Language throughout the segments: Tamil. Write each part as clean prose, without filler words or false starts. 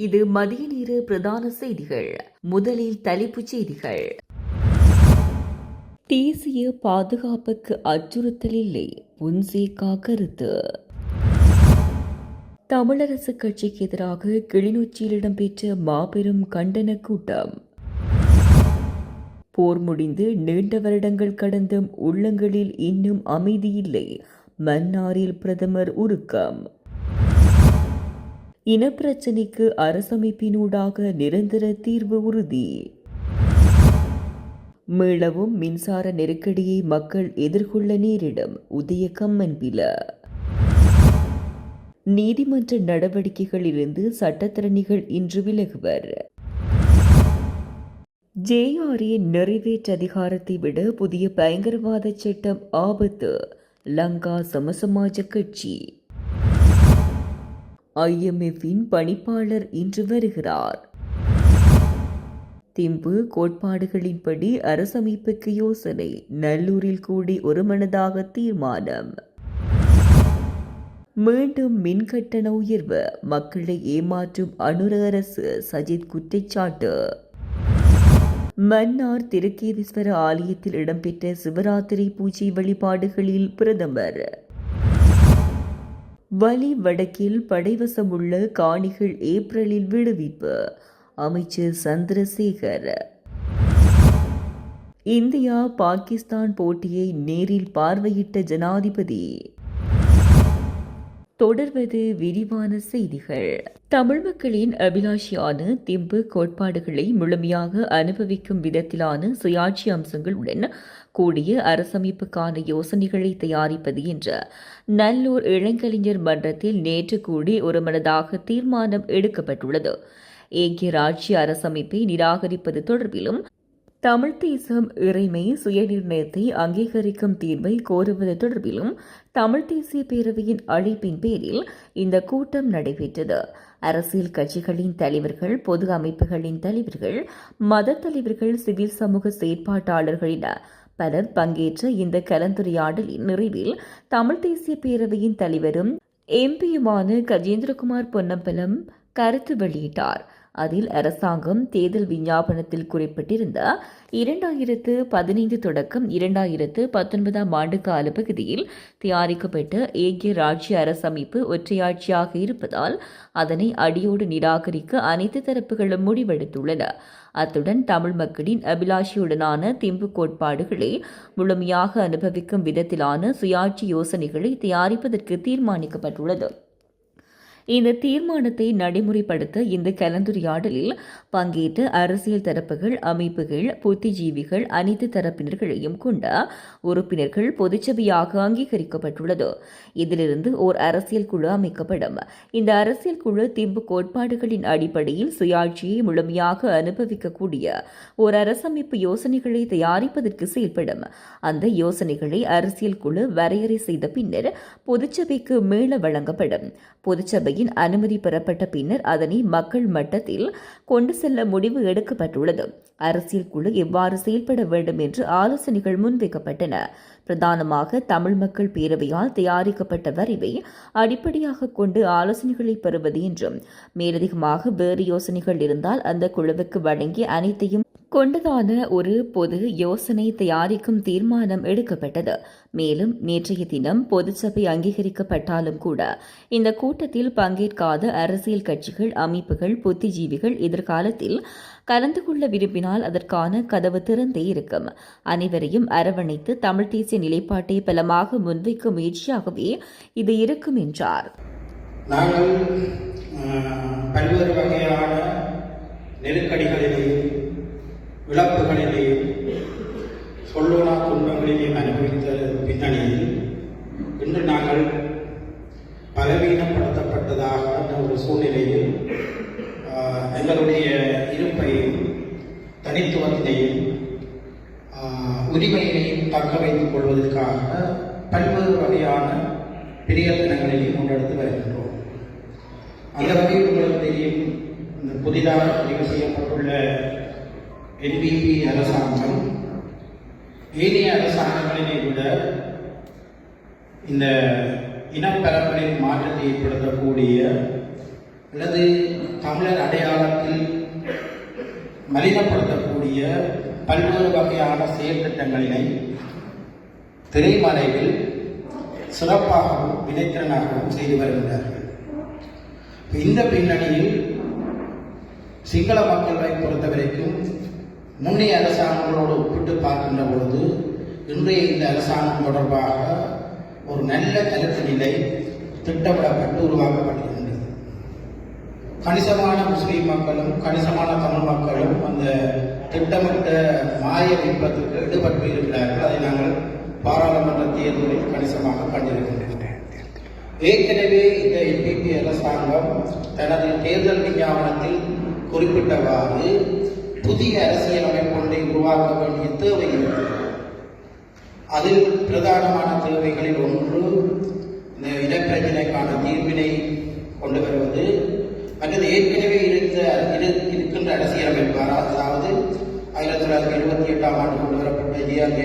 இது மதிய நேர பிரதான செய்திகள். முதலில் தலைப்புச் செய்திகள். தேசிய பாதுகாப்புக்கு அச்சுறுத்தல் இல்லை, பொன்சேகா கருத்து. தமிழரசு கட்சிக்கு எதிராக கிளிநொச்சியில் இடம்பெற்ற மாபெரும் கண்டன கூட்டம். போர் முடிந்து நீண்ட வருடங்கள் கடந்தும் உள்ளங்களில் இன்னும் அமைதியில்லை, மன்னாரில் பிரதமர் உருக்கம். இனப்பிரச்சினைக்கு அரசமைப்பினூடாக நிரந்தர தீர்வு உறுதி. மீளவும் மின்சார நெருக்கடியை மக்கள் எதிர்கொள்ள நேரிடும், உதய கம்மன்பில. நீதிமன்ற நடவடிக்கைகளிலிருந்து சட்டத்திறனிகள் இன்று விலகுவர். ஜேஆர்ஏ நிறைவேற்ற அதிகாரத்தை விட புதிய பயங்கரவாத சட்டம் ஆபத்து, லங்கா சமசமாஜ கட்சி. IMFஇன் பணிப்பாளர் இன்று வருகிறார். திம்பு கோட்பாடுகளின்படி அரசமைப்புக்கு யோசனை, நல்லூரில் கூடி ஒருமனதாக தீர்மானம். மீண்டும் மின்கட்டண உயர்வு, மக்களை ஏமாற்றும் அனுர அரசு, சஜித் குற்றச்சாட்டு. மன்னார் திருக்கேதீஸ்வர ஆலயத்தில் இடம்பெற்ற சிவராத்திரி பூஜை வழிபாடுகளில் பிரதமர். வலி வடக்கில் படைவசமுள்ள காணிகள் ஏப்ரலில் விடுவிப்பு, அமைச்சர் சந்திரசேகர். இந்தியா பாகிஸ்தான் போட்டியை நேரில் பார்வையிட்ட ஜனாதிபதி. தொடர்வது விரிவான செய்திகள். தமிழ் மக்களின் அபிலாஷியான திம்பு கோட்பாடுகளை முழுமையாக அனுபவிக்கும் விதத்திலான சுயாட்சி அம்சங்களுடன் கூடிய அரசமைப்புக்கான யோசனைகளை தயாரிப்பது என்ற நல்லூர் இளங்கலைஞர் மன்றத்தில் நேற்று கூடி ஒருமனதாக தீர்மானம் எடுக்கப்பட்டுள்ளது. ஏகிய ராட்சிய அரசமைப்பை நிராகரிப்பது தொடர்பிலும் தமிழ் தேசம் இறைமை சுயநிர்ணயத்தை அங்கீகரிக்கும் தீர்வை கோருவது தொடர்பிலும் தமிழ் தேசிய பேரவையின் அழைப்பின் பேரில் இந்த கூட்டம் நடைபெற்றது. அரசியல் கட்சிகளின் தலைவர்கள், பொது அமைப்புகளின் தலைவர்கள், மத தலைவர்கள், சிவில் சமூக செயற்பாட்டாளர்கள் என பலர் பங்கேற்ற இந்த கலந்துரையாடலின் நிறைவில் தமிழ் தேசிய பேரவையின் தலைவரும் எம்பியுமான கஜேந்திரகுமார் பொன்னம்பலம் கருத்து வெளியிட்டார். அதில் அரசாங்கம் தேர்தல் விஞ்ஞாபனத்தில் குறிப்பிட்டிருந்த 2015 தொடக்கம் 2019 ஆண்டு கால பகுதியில் தயாரிக்கப்பட்ட ஏகிய ராட்சிய அரசமைப்பு ஒற்றையாட்சியாக இருப்பதால் அதனை அடியோடு நிராகரிக்க அனைத்து தரப்புகளும் முடிவெடுத்துள்ளன. அத்துடன் தமிழ் மக்களின் அபிலாஷியுடனான திம்பு கோட்பாடுகளை முழுமையாக அனுபவிக்கும் விதத்திலான சுயாட்சி யோசனைகளை தயாரிப்பதற்கு தீர்மானிக்கப்பட்டுள்ளது. இந்த தீர்மானத்தை நடைமுறைப்படுத்த இந்த கலந்துரையாடலில் பங்கேற்ற அரசியல் தரப்புகள், அமைப்புகள், புத்திஜீவிகள், அனைத்து தரப்பினர்களையும் கொண்ட உறுப்பினர்கள் பொதுச்சபையாக அங்கீகரிக்கப்பட்டுள்ளது. இதிலிருந்து ஓர் அரசியல் குழு அமைக்கப்படும். இந்த அரசியல் குழு திம்பு கோட்பாடுகளின் அடிப்படையில் சுயாட்சியை முழுமையாக அனுபவிக்கக்கூடிய ஓர் அரசமைப்பு யோசனைகளை தயாரிப்பதற்கு செயல்படும். அந்த யோசனைகளை அரசியல் குழு வரையறை செய்த பின்னர் பொதுச்சபைக்கு மீள வழங்கப்படும். பொதுச்சபையின் அனுமதி பெறப்பட்ட பின்னர் அதனை மக்கள் மட்டத்தில் கொண்டு செல்ல முடிவு எடுக்கப்பட்டுள்ளது. அரசியல் குழு எவ்வாறு செயல்பட வேண்டும் என்று ஆலோசனைகள் முன்வைக்கப்பட்டன. பிரதானமாக தமிழ் மக்கள் பேரவையால் தயாரிக்கப்பட்ட வரைவை அடிப்படையாக கொண்டு ஆலோசனைகளை பெறுவது என்றும், மேலதிகமாக வேறு யோசனைகள் இருந்தால் அந்த குழுவுக்கு வழங்கி அனைத்தையும் கொண்டதான ஒரு பொது யோசனை தயாரிக்கும் தீர்மானம் எடுக்கப்பட்டது. மேலும் நேற்றைய தினம் பொதுச்சபை அங்கீகரிக்கப்பட்டாலும் கூட இந்த கூட்டத்தில் பங்கேற்காத அரசியல் கட்சிகள், அமைப்புகள், புத்திஜீவிகள் எதிர்காலத்தில் கலந்து கொள்ள விரும்பினால் அதற்கான கதவு திறந்தே இருக்கும். அனைவரையும் அரவணைத்து தமிழ் தேசிய நிலைப்பாட்டை பலமாக முன்வைக்கும் முயற்சியாகவே இது இருக்கும் என்றார். நாங்கள் பல்வேறு வகையான நெருக்கடிகளிலேயும் இழப்புகளிலேயும் சொல்லோனா துன்பங்களிலேயும் அனுபவித்த பின்னணியில் இன்று நாங்கள் பலவீனப்படுத்தப்பட்டதாக ஒரு சூழ்நிலையில் எங்களுடைய இருப்பையும் தனித்துவத்தினையும் உரிமையினையும் தக்க வைத்துக் கொள்வதற்காக பல்வேறு வகையான பிரயத்தனங்களையும் முன்னெடுத்து வருகின்றோம். அந்த வகையில் உங்களுக்கு தெரியும், இந்த புதிதாக பதிவு செய்யப்பட்டுள்ள NPP அரசாங்கம் ஏனைய அரசாங்கங்களினை விட இந்த இனப்பரம்பலின் மாற்றத்தை ஏற்படுத்தக்கூடிய அல்லது தமிழர் அடையாளத்தில் மலினப்படுத்தக்கூடிய பல்வேறு வகையான செயல் திட்டங்களினை திரைமறைவில் சிறப்பாகவும் வினைத்திறனாகவும் செய்து வருகின்றார்கள். இந்த பின்னணியில் சிங்கள மக்களை பொறுத்தவரைக்கும் முன்னைய அரசாங்கங்களோடு ஒப்பிட்டு பார்க்கின்ற பொழுது இன்றைய இந்த அரசாங்கம் தொடர்பாக ஒரு நல்ல கருத்து நிலை திட்டமிடப்பட்டு உருவாக்கப்பட்டிருக்கின்றது. கணிசமான முஸ்லீம் மக்களும் கணிசமான தமிழ் மக்களும் அந்த திட்டமிட்ட மாய விபத்துக்கு ஈடுபட்டு இருக்கிறார்கள். அதை நாங்கள் பாராளுமன்ற தேர்தலில் கணிசமாக கண்டிருக்கின்றன. ஏற்கனவே இந்த NPP அரசாங்கம் தனது தேர்தல் விஞ்ஞாபனத்தில் குறிப்பிட்டவாறு புதிய அரசியல் அமைப்பொன்றை உருவாக்க வேண்டிய தேவை இருக்கிறது. அதில் பிரதானமான தேவைகளில் ஒன்று இந்த இனப்பிரச்சனைக்கான தீர்வினை கொண்டு வருவது, அல்லது ஏற்கனவே இருக்கின்ற அரசியலமைப்பு, அதாவது 1978ஆம் ஆண்டு கொண்டு வரப்பட்ட ஜிஆர்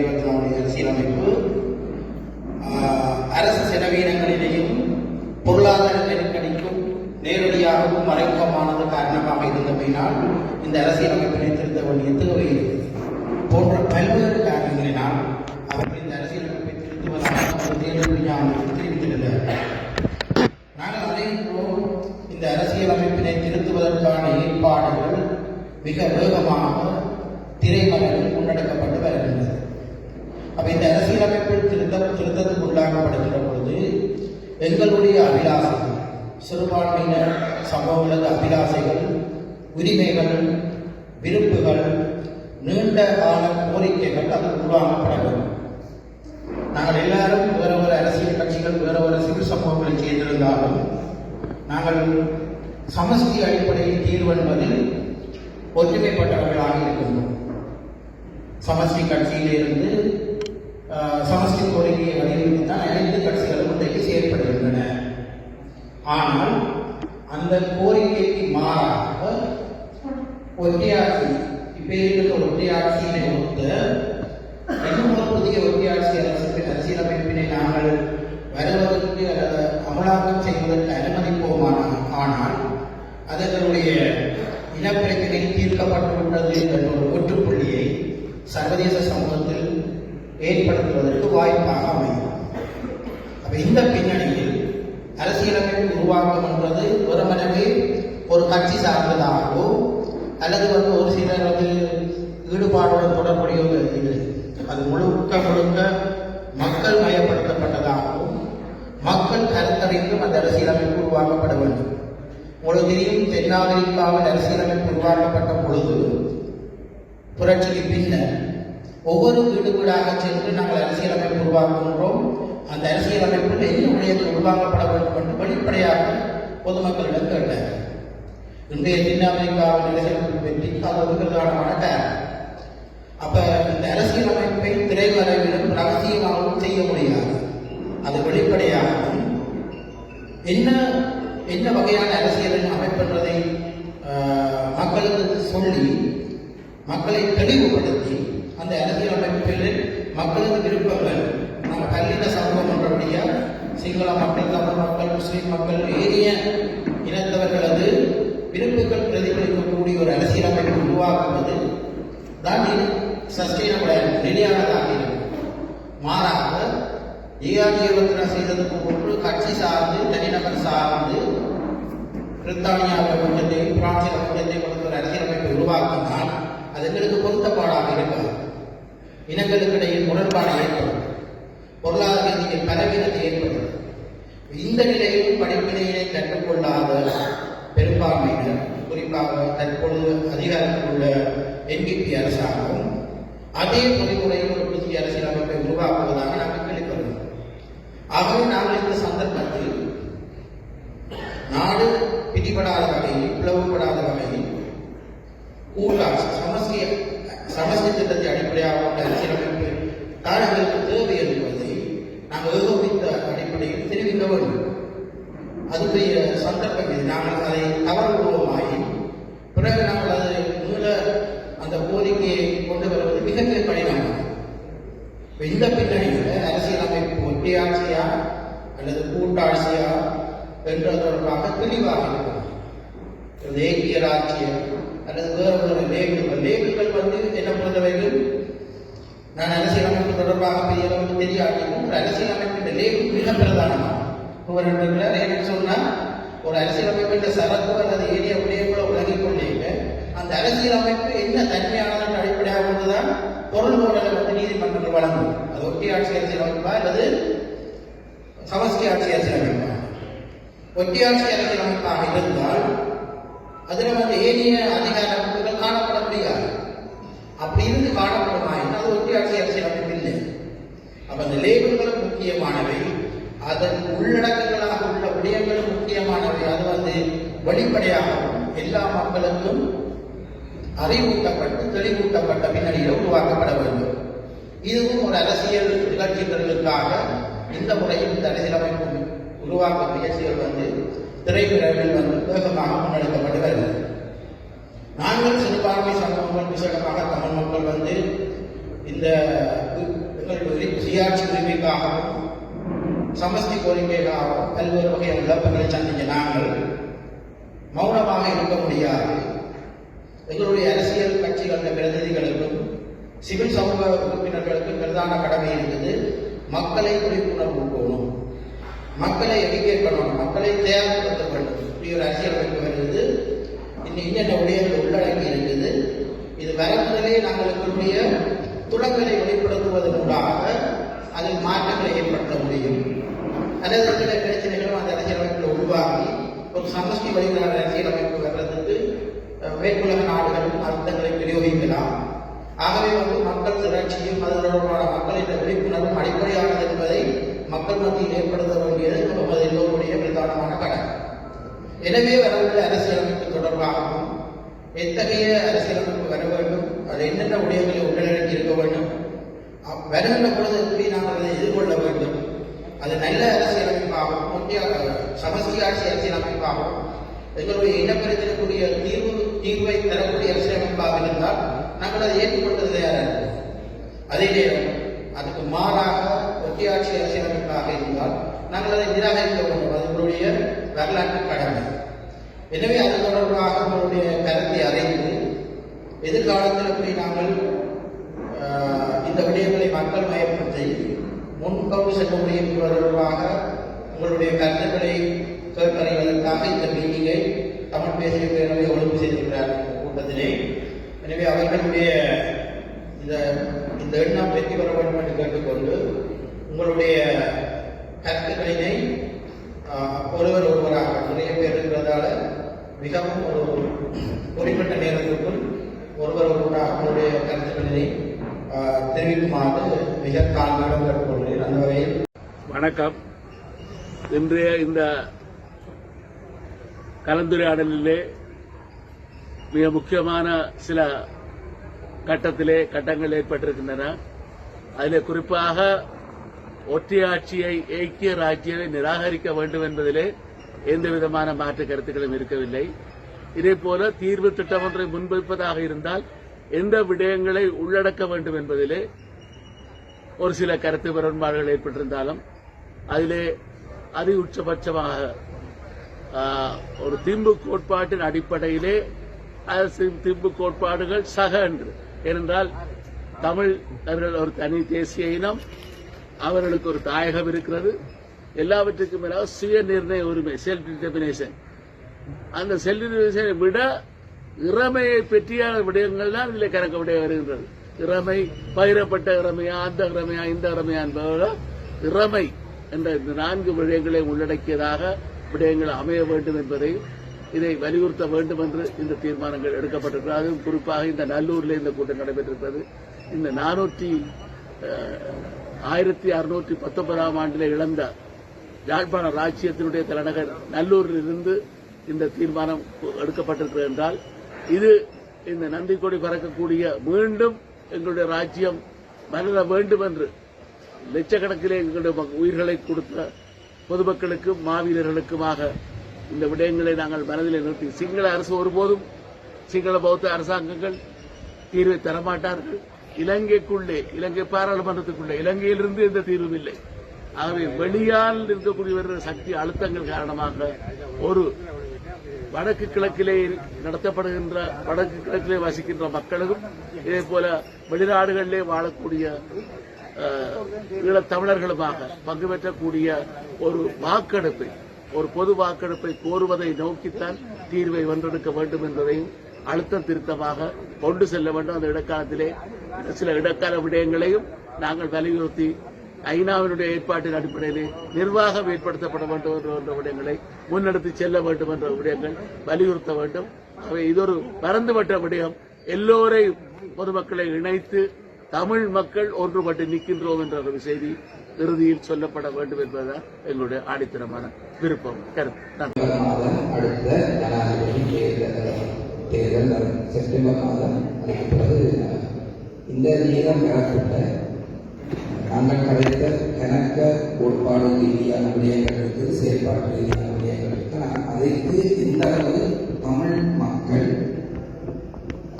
அரசியலமைப்பு அரசு செலவீனங்களிலேயும் பொருளாதார நெருக்கடிக்கும் நேரடியாகவும் மறைமுகமானது காரணமாக இருந்தமையினால் இந்த அரசியலமைப்பினை திருத்த வேண்டிய தேவை போன்ற பல்வேறு காரணங்களினால் அவர்கள் இந்த அரசியலமைப்பை திருத்துவதாக தேர்தல் விஞ்ஞாபனத்தில் தெரிவித்திருந்தார்கள். நாங்கள் அதேபோல் இந்த அரசியலமைப்பினை திருத்துவதற்கான ஏற்பாடுகள் மிக வேகமாக திரைமறைவில் முன்னெடுக்கப்பட்டு வருகின்றது. அப்ப இந்த அரசியலமைப்பில் திருத்தத்துக்கு உள்ளாக்கப்படுகின்ற பொழுது எங்களுடைய அபிலாசைகள், சிறுபான்மையினர் சமூகங்களது அபிலாசைகள், உரிமைகள், விருப்புகள், நீண்ட கால கோரிக்கைகள் அதில் உருவாக்கப்பட வேண்டும். நாங்கள் எல்லாரும் வேற ஒரு அரசியல் கட்சிகள், வேற ஒரு சிவில் சமூகங்களை சேர்ந்திருந்தாலும் நாங்கள் சமஷ்டி அடிப்படையில் தீர்வு என்பதில் ஒற்றுமைப்பட்டவர்களாக இருக்கின்றோம். சமஷ்டி கட்சியிலிருந்து சமஷ்டி கோரிக்கையை வலியுறுத்தித்தான் அனைத்து கட்சிகளும் இன்றைக்கு செயற்படுகின்றன. ஆனால் அந்த கோரிக்கைக்கு மாறாக ஒற்றையாட்சி, இப்ப இருக்கிற ஒற்றையாட்சியினை ஒத்த இன்னும் ஒரு புதிய ஒற்றையாட்சி அரசியலமைப்பினை நாங்கள் வருவதற்கு அல்லது அமலாக்கம் செய்வதற்கு அனுமதிப்போமானால் அதனுடைய இனப்பிரச்சனை தீர்க்கப்பட்டுவிட்டது என்ற ஒரு ஒற்றுப்புள்ளியை சர்வதேச சமூகத்தில் ஏற்படுத்துவதற்கு வாய்ப்பாக அமையும். அப்ப இந்த பின்னணியில் அரசியலமைப்பு உருவாக்கம் என்பது வெறுமனவே ஒரு கட்சி சார்ந்ததாகவோ அல்லது ஒரு சிலர் ஈடுபாடுடன் தொடர்புடைய இது, அது முழுக்க மக்கள் மயப்படுத்தப்பட்டதாகவும் மக்கள் கருத்தறிந்தும் அந்த அரசியலமைப்பு உருவாக்கப்பட வேண்டும். உங்களுக்கு தெரியும், தென்னாப்பிரிக்காவில் அரசியலமைப்பு உருவாக்கப்பட்ட பொழுது புரட்சிக்கு பின்னர் ஒவ்வொரு வீடு வீடாக சென்று நாங்கள் அரசியலமைப்பு உருவாக்குகின்றோம், அந்த அரசியலமைப்பில் என்ன விடயங்கள் உருவாக்கப்பட வேண்டும் என்று வெளிப்படையாக பொதுமக்களிடம் கேட்டார். இன்றைய தென்னாப்பிரிக்காவின் அரசியலமைப்பு வெற்றிக்கு அது ஒரு பிரதானமான காரணம். அப்ப இந்த அரசியலமைப்பை திரைமறைவிலும் ரகசியமாகவும் செய்ய முடியாது. அது வெளிப்படையாகவும் என்ன வகையான அரசியலின் அமைப்பென்றதை மக்களுக்கு சொல்லி மக்களை தெளிவுபடுத்தி அந்த அரசியல் அமைப்புகளில் மக்களது விருப்பங்கள், நாங்கள் பல்லின சமூகம் என்றபடியா சிங்கள மக்கள், தமிழ் மக்கள், முஸ்லீம் மக்கள், ஏரிய இனத்தவர்களது விருப்புகள் பிரதிபலிக்கக்கூடிய ஒரு அரசியல் அமைப்பு உருவாக்குவது தான் சஸ்டைனபிள், நிலையானதாக இருக்கும். மாறாக ஏஆர்ஜியவர்த்தனை செய்ததுக்கு போன்று கட்சி சார்ந்து தனிநபர் சார்ந்து பிரித்தானியா பிரபஞ்சத்தையும் பிரான்சிய பிரபஞ்சத்தையும் கொடுத்த ஒரு அரசியலமைப்பை உருவாக்கினால் அது எங்களுக்கு பொருத்தப்பாடாக இருக்காது. இனங்களுக்கு இடையில் முரண்பாடு ஏற்படும், பொருளாதார ரீதியில் பலவீனத்தை ஏற்படும். இந்த நிலையிலும் படிப்பினையை கற்றுக்கொள்ளாத பெரும்பான்மையினர், குறிப்பாக தற்பொழுது அதிகாரத்தில் உள்ள NPP அரசாங்கம் அதே பொறிமுறையில் ஒரு புதிய அரசியலமைப்பை உருவாக்குவதாக நாங்கள் கேள்விப்படுகிறோம். ஆகவே நாங்கள் இந்த சந்தர்ப்பத்தில் நாடு பிடிபடாத வகையில், பிளவுபடாத வகையில் ஊழலாட்சி சமஸ்தி திட்டத்தை அடிப்படையாக கொண்ட அரசியலமைப்பு தாரங்களுக்கு தேவை என்பதை நாங்கள் ஏகோபித்த அடிப்படையில் தெரிவிக்க வேண்டும். அதுக்குரிய சந்தர்ப்பம் இது. நாங்கள் அதை தவறுபூர்வமாகி பிறகு நாங்கள் அதை அந்த கோரிக்கையை கொண்டு வருவது மிக கடினமானது. இந்த பின்னணியில் அரசியலமைப்பு ஒற்றையாட்சியா அல்லது கூட்டாட்சியா என்ற தொடர்பாக தெளிவாக இருக்கிறது. தேசிய ராஜ்யம் அல்லது வேறு லேகுகள் என்ன பொறுத்தவரைக்கும் நான் அரசியலமைப்பு தொடர்பாக பெரிய அளவுக்கு தெரியாட்டியும் ஒரு அரசியலமைப்பின் லேகு மிக பிரதானமாகும். என்னன்னு சொன்னா ஒரு அரசியலமைப்பின் சரக்கு அல்லது ஏரிய விடயங்களை உலகிக் கொண்டீங்க அந்த அரசியலமைப்பு என்ன தன்மையானதன் அடிப்படையாக கொண்டுதான் பொருள் போடலை நீதிமன்றங்கள் வழங்கும். அது ஒற்றை ஆட்சி அரசியலமைப்பா அல்லது சமஷ்டி ஆட்சி அரசியலமைப்பா? ஒற்றை ஆட்சி அரசியலமைப்பாக இருந்தால் அதில் ஏனைய அதிகார அமைப்புகள் காணப்பட முடியாது. அப்படி இருந்து காணப்படுமாயின் அது ஒற்றை ஆட்சி அரசியலமைப்பு இல்லை. அப்ப அந்த லேபிள்களும் முக்கியமானவை, அதன் உள்ளடக்கங்களாக உள்ள விடயங்களும் முக்கியமானவை. அது வெளிப்படையாகவும் எல்லா மக்களுக்கும் அறிவூட்டப்பட்டு தெளிவூட்டப்பட்ட பின்னணியில் உருவாக்கப்பட வேண்டும். இதுவும் ஒரு அரசியல் நிகழ்ச்சிகளுக்காக இந்த முறையில் இந்த அரசியலமைப்பு உருவாக்க முயற்சிகள் திரைப்பிரவில் வேகமாக முன்னெடுக்கப்பட்டு வருகிறது. நாங்கள் சிறுபான்மை சமூகங்கள் விசேஷமாக தமிழ் மக்கள் இந்த சுயாட்சி உரிமைக்காகவும் சமஷ்டி கோரிக்கைக்காகவும் பல்வேறு வகையான இழப்புகளை சந்திக்க நாங்கள் மௌனமாக இருக்க முடியாது. எங்களுடைய அரசியல் கட்சிகளின் பிரதிநிதிகளுக்கும் சிவில் சமூக உறுப்பினர்களுக்கும் பிரதான கடமை இருக்குது. மக்களை விழிப்புணர்வு ஊட்டணும், மக்களை எடிக்கேட் பண்ணணும், மக்களை தயார்படுத்த வேண்டும். இப்படி ஒரு அரசியலமைப்பு வருகிறது, இன்னென்ன விடயங்கள் உள்ளடங்கி இருக்குது. இது வரமுதலே நாங்கள் எங்களுடைய துடங்களை வெளிப்படுத்துவதன் மூலமாக அதில் மாற்றங்களை ஏற்படுத்த முடியும். அல்லது சில பிரச்சனைகளும் அந்த அரசியலமைப்பில் உருவாக்கி ஒரு சமஷ்டி வழியிலான அரசியலமைப்பு வர்றதுக்கு மேற்குலக நாடுகள் அர்த்தங்களை பிரயோகிக்கலாம். ஆகவே மக்கள் திரட்சியும் அது தொடர்பான மக்களின் விழிப்புணர்வும் அடிப்படையானது என்பதை மக்கள் மத்தியில் ஏற்படுத்த வேண்டியது நமது எல்லோருடைய பிரதானமான கடமை. எனவே வரவுள்ள அரசியலமைப்பு தொடர்பாகவும் எத்தகைய அரசியலமைப்பு வர வேண்டும், அது என்னென்ன விடயங்களை உள்ளடக்கி இருக்க வேண்டும், வருகின்ற பொழுது எப்படி நாங்கள் அதை எதிர்கொள்ள வேண்டும், அது நல்ல அரசியலமைப்பாகவும் சமஷ்டி ஆட்சி அரசியலமைப்பாகவும் எங்களுடைய இனப்பிரச்சனைக்குரிய தீர்வை தரக்கூடிய அரசியலமைப்பாக இருந்தால் நாங்கள் அதை ஏற்றுக்கொண்டது தயாராக இருக்கிறோம். அதே நேரம் அதுக்கு மாறாக ஒற்றையாட்சி அரசியலமைப்பாக இருந்தால் நாங்கள் அதை நிராகரிக்க வேண்டும். அது உங்களுடைய வரலாற்று கடமை. எனவே அது தொடர்பாக உங்களுடைய கருத்தை அறிந்து எதிர்காலத்தில் எப்படி நாங்கள் இந்த விடயங்களை மக்கள் மயப்படுத்தி முன்கொண்டு செல்ல முடியும் தொடர்பாக உங்களுடைய கருத்துக்களை கேட்டறிவதற்காக இந்த மீட்டிங்கை தமிழ் பேசிய பேரவை ஒழுங்கு செய்திருக்கிறார் கூட்டத்திலே. எனவே அவர்களுடைய இந்த எண்ணம் வெற்றி பெற வேண்டும் என்று கேட்டுக்கொண்டு உங்களுடைய கருத்துக்களினை ஒருவராக நிறைய பேர் இருக்கிறதால மிகவும் ஒரு குறிப்பிட்ட நேரத்திற்குள் ஒருவராக உங்களுடைய கருத்துக்களினை தெரிவிக்குமாறு மிக தாழ்மையுடன் கேட்டுக்கொள்கிறேன். அந்த வகையில் வணக்கம். இன்றைய இந்த கலந்துரையாடலிலே மிக முக்கியமான சில கட்டங்கள் ஏற்பட்டிருக்கின்றன. அதில் குறிப்பாக ஒற்றையாட்சியை ஐக்கிய ராஜ்யத்தை நிராகரிக்க வேண்டும் என்பதிலே எந்த விதமான மாற்று கருத்துக்களும் இருக்கவில்லை. இதேபோல தீர்வு திட்டம் ஒன்றை முன்வைப்பதாக இருந்தால் எந்த விடயங்களை உள்ளடக்க வேண்டும் என்பதிலே ஒரு சில கருத்து முரண்பாடுகள் ஏற்பட்டிருந்தாலும் அதிலே அதி உச்சபட்சமாக ஒரு திம்பு கோட்பாட்டின் அடிப்படையிலே திம்பு கோட்பாடுகள் சக என்று ஏனென்றால் தமிழர்கள் ஒரு தனி தேசிய இனம், அவர்களுக்கு ஒரு தாயகம் இருக்கிறது. எல்லாவற்றுக்கும் மேலாக சுய நிர்ணய உரிமை, செல்ஃப் டிட்டர்மினேஷன். அந்த செல்ஃப் டிட்டர்மினேஷனை விட இறமையை பற்றிய விடயங்கள் தான் இதில் கணக்க விடைய வருகின்றது. இறமை பகிரப்பட்ட இறமையா, அந்த இறமையா, இந்த இறமையா என்பதோட இறமை என்ற இந்த 4 விடயங்களை உள்ளடக்கியதாக விடயங்கள் அமைய வேண்டும் என்பதை இதை வலியுறுத்த வேண்டும் என்று இந்த தீர்மானங்கள் எடுக்கப்பட்டிருக்கிறது. அதுவும் குறிப்பாக இந்த நல்லூரில் இந்த கூட்டம் நடைபெற்றிருக்கிறது. இந்த 1619 ஆண்டில் இழந்த யாழ்ப்பாண ராஜ்யத்தினுடைய தலைநகர் நல்லூரில் இருந்து இந்த தீர்மானம் எடுக்கப்பட்டிருக்கிறது என்றால் இது இந்த நந்தி கொடி பறக்கக்கூடிய மீண்டும் எங்களுடைய ராஜ்யம் மலர வேண்டும் என்று லட்சக்கணக்கிலே எங்களுடைய உயிர்களை கொடுத்த பொதுமக்களுக்கும் மாவீரர்களுக்குமாக இந்த விடயங்களை நாங்கள் மனதில் நிறுத்தி சிங்கள அரசு ஒருபோதும் சிங்கள பௌத்த அரசாங்கங்கள் தீர்வை தரமாட்டார்கள். இலங்கைக்குள்ளே, இலங்கை பாராளுமன்றத்துக்குள்ளே இலங்கையிலிருந்து எந்த தீர்வும் இல்லை. ஆகவே வெளியால் இருக்கக்கூடிய சக்தி அழுத்தங்கள் காரணமாக ஒரு வடக்கு கிழக்கிலே நடத்தப்படுகின்ற வடக்கு கிழக்கிலே வசிக்கின்ற மக்களும் இதேபோல வெளிநாடுகளிலே வாழக்கூடிய ஈழத் தமிழர்களுமாக பங்கு பெற்றக்கூடிய ஒரு வாக்கெடுப்பை, ஒரு பொது வாக்கெடுப்பை கோருவதை நோக்கித்தான் தீர்வை வென்றெடுக்க வேண்டும் என்பதையும் அழுத்தம் திருத்தமாக கொண்டு செல்ல வேண்டும். அந்த இடைக்காலத்திலே சில இடைக்கால விடயங்களையும் நாங்கள் வலியுறுத்தி ஐநாவினுடைய ஏற்பாட்டின் அடிப்படையிலே நிர்வாகம் ஏற்படுத்தப்பட வேண்டும் என்ற விடயங்களை முன்னெடுத்து செல்ல வேண்டும் என்ற விடயங்கள் வலியுறுத்த வேண்டும். அவை இது ஒரு பரந்துபட்ட விடயம். எல்லோரையும் பொதுமக்களை இணைத்து தமிழ் மக்கள் ஒன்றுபட்டு நிற்கின்றோம் என்ற ஒரு செய்தி இறுதியில் சொல்லப்பட வேண்டும் என்பதுதான் எங்களுடைய ஆணித்தரமான விருப்பம், கருத்து. அடுத்த ஜனாதிபதி தேர்தல் செப்டம்பர் மாதம் அதுக்கு பிறகு இந்த நேரம் பெறப்பட்ட நாங்கள் கிடைத்த கணக்க கோட்பாடு ரீதியான விடயங்களுக்கு, செயல்பாட்டு ரீதியான விடயங்களுக்கு அதற்கு எந்த அளவு தமிழ் மக்கள்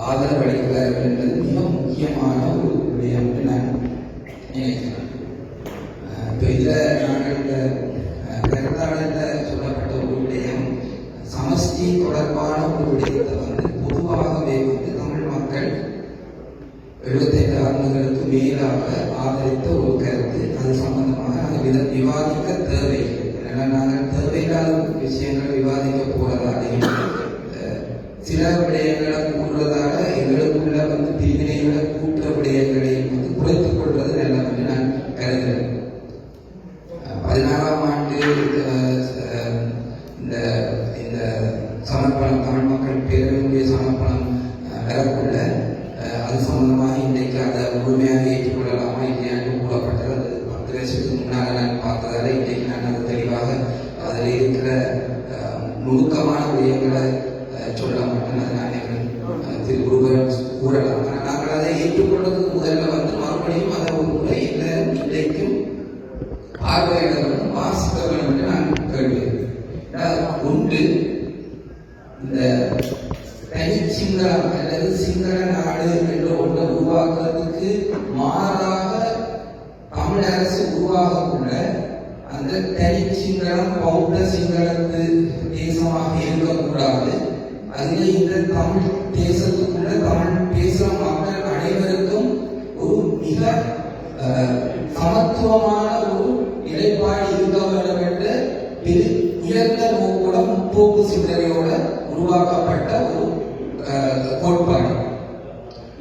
ஆதரவு அளிக்கிறார்கள் என்பது மிக முக்கியமான ஒரு விடயம் என்று நான் நினைக்கிறேன். இப்போ இதில் நாங்கள் இந்த கருத்தாளரில் சொல்லப்பட்ட ஒரு விடயம் சமஷ்டி தொடர்பான ஒரு விடயத்தை பொதுவாகவே தமிழ் மக்கள் 75 ஆண்டுகளுக்கு மேலாக ஆதரித்த ஒரு கருத்து. அது சம்பந்தமாக நாங்கள் விவாதிக்க தேவை. நாங்கள் தேவையில்லாத விஷயங்கள் விவாதிக்க போறதாலையும் சில விடயங்களை கூறுவதாக எங்களுக்குள்ள பிரிவினைகளை கூட்டுற விடயங்களையும் குறைத்துக் கொள்வது நல்லது என்று நான் கருதுகிறேன். 16ஆம் ஆண்டு இந்த சமர்ப்பணம் தமிழ் மக்கள் பேரவையுடைய சமர்ப்பணம் வரக்குள்ள அது சம்பந்தமாக இன்றைக்கு அதை முழுமையாக ஏற்றுக்கொள்ளலாமா இல்லையாண்டு கூறப்பட்டது. அது 10 வருஷத்துக்கு முன்னால் நான் பார்த்ததால இன்றைக்கு நான் அது தெளிவாக அதில் இருக்கிற நுணுக்கமான விடயங்களை சொல்ல மாட்டேன். அதை நான் திரு குருபரன் கூறலாம். நாங்கள் அதை ஏற்றுக்கொள்வதற்கு முதல்ல மறுபடியும் அதை ஒரு முறை இல்லை இன்றைக்கும் பார்வையிட வேண்டும், வாசிக்க வேண்டும் என்று நான் கேள்விக்கிறேன். ஒன்று, இந்த தனிச்சிங்களம் அல்லது சிங்கள நாடு என்ற ஒன்றை உருவாக்குறதுக்கு மாறாக தமிழ் அரசு உருவாகக்குள்ள அந்த தனிச்சிங்களம் பௌத்த சிங்களத்து தேசமாக இருக்கக்கூடாது. அதில் இந்த தமிழ் தேசத்துக்குள்ள தமிழ் பேசுகிற மக்கள் அனைவருக்கும் ஒரு மிக சமத்துவமான ஒரு நிலைப்பாடு இருக்க வேண்டும் என்ற உயர்ந்த நோக்கோட முற்போக்கு சிந்தனையோட உருவாக்கப்பட்ட ஒரு கோட்பாடு.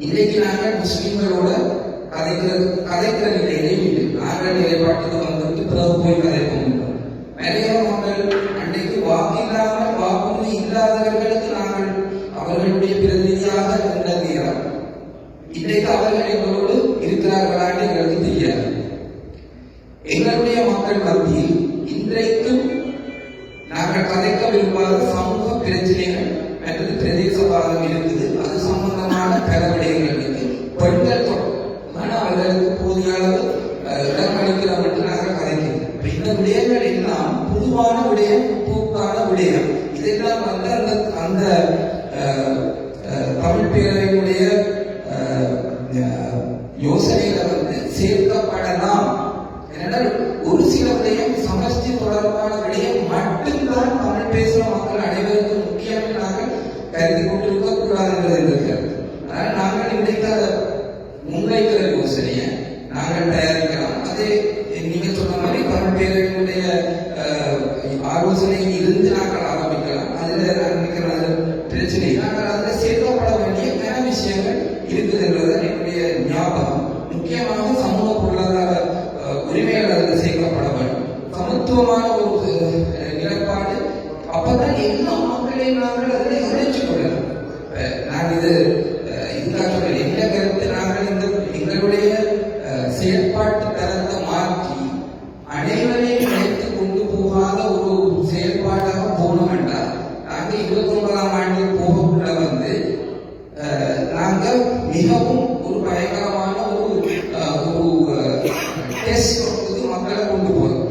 இன்றைக்கு நாங்கள் முஸ்லிம்களோட கதைக்கிற நிலையிலே நாங்கள் நிலைப்பாட்டுக்கு வந்துட்டு பிறகு போய் கதைப்போம். நிறைய மக்கள் அன்றைக்கு வாக்கில்லாமல் வாக்குறுதி இல்லாதவர்களுக்கு நாங்கள் அவர்களுடைய பிரதிநிதியாக நின்றீர்கள். இன்றைக்கு அவர்கள் எங்களோடு இருக்கிறார்களான்னு எங்களுக்கு தெரியாது. எங்களுடைய மக்கள் மத்தியில் இன்றைக்கும் நாங்கள் கதைக்க விரும்பாத சமூக பிரச்சனைகள் அல்லது பிரதேசவாதம் இருக்குது. அது சம்பந்தமான பெறவிடயங்கள் இருக்கு. பெண்கள் அவர்களுக்கு போதிய அளவு இடம் அளிக்கிறோம் என்று நாங்கள் கதைக்கிறோம். இந்த விடயங்கள் எல்லாம் பொதுவான விடயம், முற்போக்கான விடயம். இதெல்லாம் அந்த தமிழ் பேரவையுடைய யோசனையில சேர்க்கப்படலாம். ஏனென்றால் ஒரு சில விடயம் சமஷ்டி தொடர்பான விடயம் மட்டும்தான் தமிழ் பேசுகிற மக்கள் அனைவருக்கும் முக்கியம் நாங்கள் கருதி கொண்டிருக்க கூடாது இருக்கிறது. அதனால் நாங்கள் இன்றைக்கு அதை முன்வைக்கிற யோசனையை நாங்கள் தயாரிக்கலாம். அதே நீங்க சொன்ன மாதிரி தமிழ் பேரவையினுடைய ஆலோசனையில் இருந்து நாங்கள் ஆரம்பிக்கலாம். அதுல நினைக்கிற பிரச்சனை நாங்கள் அதில் சேர்க்கப்பட வேண்டிய பல விஷயங்கள் இருக்குது என்பதுதான் என்னுடைய ஞாபகம். முக்கியமாக சமூக பொருளாதார உரிமைகள் அதில் சேர்க்கப்பட வேண்டும். சமத்துவமான ஒரு நிலைப்பாடு. அப்பதான் எல்லா மக்களையும் நாங்கள் அதில் இணைச்சுக் கொள்ளலாம். நான் இதுக்காக சொல்றேன். என்ன கருத்து, நாங்கள் எங்களுடைய செயல்பாட்டு தரத்தை மாற்றி அனைவரையும் இணைத்து கொண்டு போகாத ஒரு செயல்பாடாக போனோம் என்றால் நாங்கள் 29ஆம் ஆண்டு போகக்குள்ள நாங்கள் மிகவும் ஒரு பயங்கரமான ஒரு டெஸ்ட் மக்களை கொண்டு போறோம்.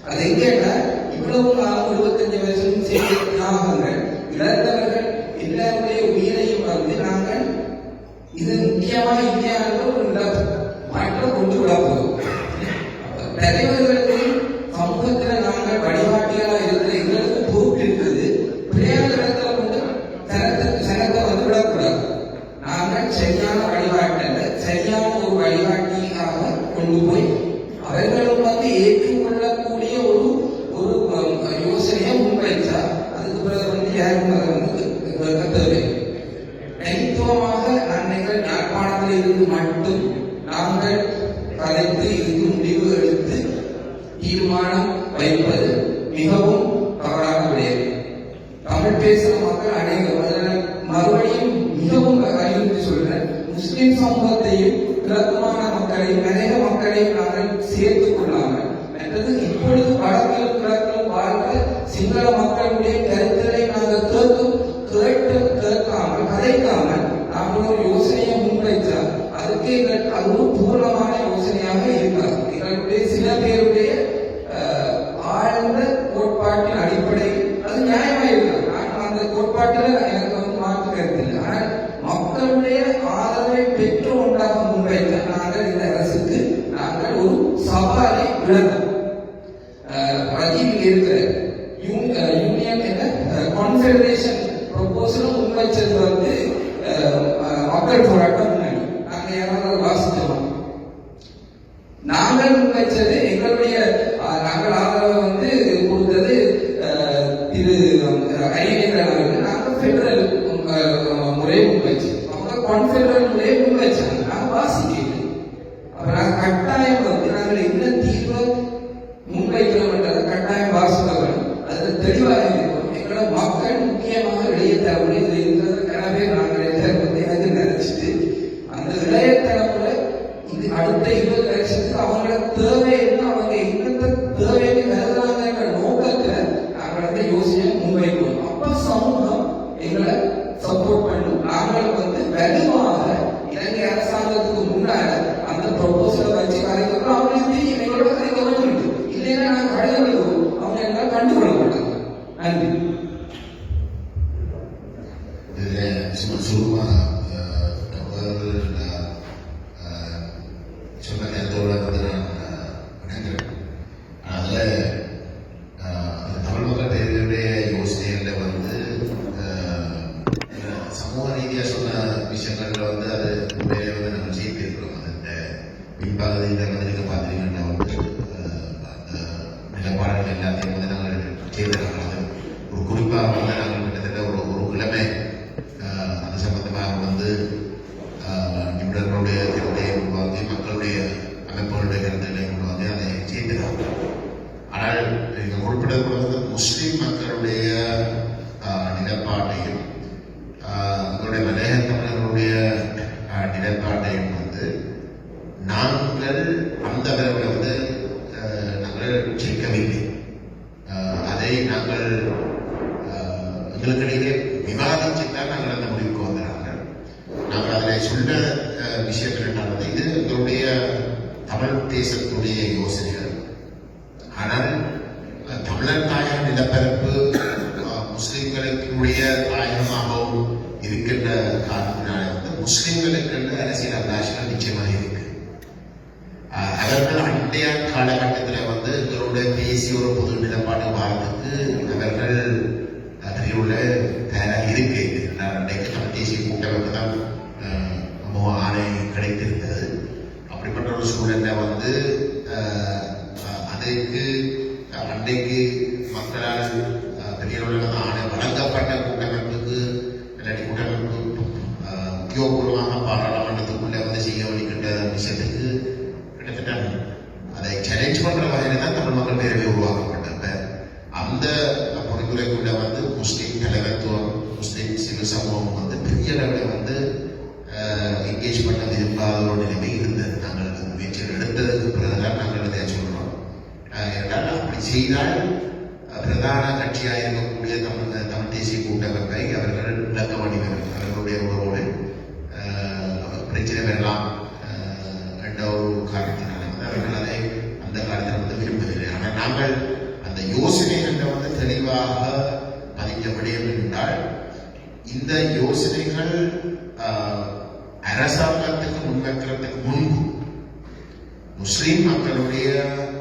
அது எங்கன்னா இவ்வளவு நாளும் 25 வருஷம் செய்த தியாகங்கள் இழந்தவர்கள் எல்லாருடைய உயிரையும் நாங்கள் இது முக்கியமா இல்லையான ஒரு மாற்றம் கொண்டு விட போதும். தலைவர்களுக்கு சமூகத்தில் நாங்கள் வழிகாட்டிகளா இருக்கிற எங்களுக்கு பொறுப்பு இருக்குது. பிள்ளையாளர் நாங்கள் சரியான வழிகாட்டல சரியான ஒரு வழிகாட்டியாக கொண்டு போய் அவர்களும் ஏற்றுக்கொள்ளக்கூடிய ஒரு ஒரு யோசனையை முன்வைச்சா அதுக்கு பிறகு யாரும் அதை தேவை. தனித்துவமாக நாங்கள் யாழ்ப்பாணத்தில் இருந்து மட்டும் நாங்கள் கலைத்து இருந்து முடிவு எடுத்து தீர்மானம் வைப்பது மிகவும் தவறான விடயம். தமிழ் பேசுகிற மக்கள் அனைவரும் மறுபடியும் மிகவும் வலியுறுத்தி சொல்றேன், முஸ்லிம் சமூகத்தையும் கிழக்குமான மக்களையும் நிறைய மக்களையும் நாங்கள் சேர்த்துக் கொள்ளாமல் மற்றது இப்பொழுது வடக்கிலும் கிழக்கிலும் வாழ்ந்த சிங்கள மக்களுடைய கருத்துக்களை நாங்கள் கேட்காமல் கதைக்காமல் நாங்கள் ஒரு யோசனையை முன்வைத்தால் அதுக்கு அது ஒரு பூர்ணமான யோசனையாக இருக்காது. எங்களுடைய சில பேருடைய ஆழ்ந்த கோட்பாட்டின் அடிப்படையில் அது நியாயமாக இருக்காது. அந்த கோட்பாட்டில் எனக்கு மாற்று கருத்து இல்லை. ஆனால் மக்களுடைய ஆதரவை பெற்று ஒன்றாக முன்வைத்த நாங்கள் இந்த அரசுக்கு நாங்கள் ஒரு சவாலை விளக்கும். இருக்கிற யூனியன் என்ன கான்ஃபெடரேஷன் ப்ரொபோசலும் முன்வைச்சது மக்கள் போராட்டம் முன்னாடி நாங்கள் யாராவது வாசித்தோம். நாங்கள் முன்வைச்சது எங்களுடைய நாங்கள் ஆதரவை கொடுத்தது திரு ஐநேந்திரன். நாங்கள் பெடரல் முறையை முன்வைச்சோம், அவங்க கான்ஃபெடரல் முறையை முன்வைச்சாங்க. நாங்கள் வாசிக்கிறோம். அப்ப நாங்கள் கட்டாயம் நாங்கள் என்ன தீர்வை முன்வைக்கிறோம்ன்றதை கட்டாயம் வாசிப்பவர்கள் அதில் தெளிவாக இருக்கிறோம். எங்களோட மக்கள் முக்கியமாக இளைய தலைமுறை இருக்கிறது. எனவே நாங்கள் எனக்கு நினைச்சிட்டு அந்த இளைய தலைமுறை இது அடுத்த 20 வருஷத்துக்கு அவங்களோட தேவை என்ன, அவங்க என்னென்ன தேவையை கருதுறாங்க நோக்கத்தில் நாங்கள் யோசனையை முன்வைக்கிறோம். அப்ப சமூகம் எங்களை சப்போர்ட் பண்ணும். நாங்கள் வலுவாக இலங்கை அரசாங்கத்துக்கு முன்னால அந்த ப்ரொபோசலை வச்சு கரைக்கிறோம். அவங்களுக்கு தெரியும் எங்களோட கரைக்கிறோம். இல்லைன்னா நாங்கள் கடைகளும் அவங்க எல்லாம் கண்டுகொள்ள மாட்டாங்க. நன்றி. சொன்ன நேரத்தோட நான் இணைக்கிறேன். அதில் தமிழ் மக்கள் பேருடைய யோசனைகளில் சமூக ரீதியாக சொன்ன விஷயங்கள்ல அது உண்மையிலே நாங்கள் செய்திருக்கிறோம். அந்த பின்பகுதியில் நீங்கள் பார்த்தீங்கன்னா அந்த நிலப்பாடுகள் எல்லாத்தையும் நாங்கள் செய்திருக்கிறோம். அது ஒரு குறிப்பாக நாங்கள் கிட்டத்தட்ட ஒரு கிழமை அது சம்பந்தமாக நிபுணர்களுடைய கருத்தையை உருவாக்கி மக்களுடைய அமைப்புகளுடைய கருத்துக்களை உருவாக்கி அதை செய்திருக்கிறோம். ஆனால் நீங்கள் குறிப்பிடப்படுவது முஸ்லிம் மக்களுடைய நிலப்பாட்டையும் உங்களுடைய மலையக தமிழர்களுடைய நிலைப்பாட்டையும் நாங்கள் அந்த அளவில் நாங்கள் சேர்க்கவில்லை. அதை நாங்கள் எங்களுக்கிடையே விவாதிச்சுத்தான் நாங்கள் அந்த முடிவுக்கு வந்தார்கள். நாங்கள் அதில் சொன்ன விஷயங்கள் என்ன, இது எங்களுடைய தமிழ் தேசத்துடைய யோசனைகள். ஆனால் தமிழர் தாயக நிலப்பரப்பு முஸ்லிம்களுடைய தாயகமாகவும் இருக்கின்ற காரணத்தினால முஸ்லிம்களுக்கு அரசியல் அபிலாஷைகள் நிச்சயமாக இருக்கு. அவர்கள் அண்டைய காலகட்டத்தில் எங்களுடைய தேசிய ஒரு பொது நிலப்பாடு வாரத்துக்கு அவர்கள் அதில் தயாராக இருக்கு. அன்றைக்கு நம்ம தேசிய கூட்டமைப்பு தான் ஆணை கிடைத்திருந்தது. அப்படிப்பட்ட ஒரு சூழலை அதற்கு அன்றைக்கு மக்களால் பெரிய ஆணை வழங்கப்பட்ட கூட்டமைப்புக்கு இல்லாட்டி கூட்டமைப்பு உத்தியோகபூர்வமாக பாராளுமன்றத்துக்குள்ளே செய்ய வழிகின்ற விஷயத்துக்கு கிட்டத்தட்ட அதை சேலஞ்ச் பண்ற வகையில தான் தமிழ் மக்கள் பேரவை உருவாக்கப்பட்டது. அந்த பொறிமுறைக்குள்ள முஸ்லீம் தலைவத்துவம் முஸ்லீம் சிவில் சமூகம் பெரிய அளவில் என்கேஜ் பண்ண விரும்பாத ஒரு நிலைமை இருந்தது. நாங்கள் முயற்சிகள் எடுத்ததுக்கு பிறகுதான் நாங்கள் இதை சொல்றோம். என்றால் அப்படி செய்தால் பிரதான கட்சியாக இருக்கக்கூடிய தமிழ் தேசிய கூட்டமைப்பை அவர்கள் விளக்க வேண்டும். அவர்களுடைய உறவோடு பிரச்சனை பெறலாம் என்ற ஒரு காரணத்தினால அவர்கள் அதை அந்த காலத்தில் விரும்பவில்லை. ஆனால் நாங்கள் அந்த யோசனைகள் தெளிவாக பதிஞ்ச விடயம் என்றால் இந்த யோசனைகள் அரசாங்கத்துக்கு முன்வைக்கிறதுக்கு முன்பு முஸ்லிம் மக்களுடைய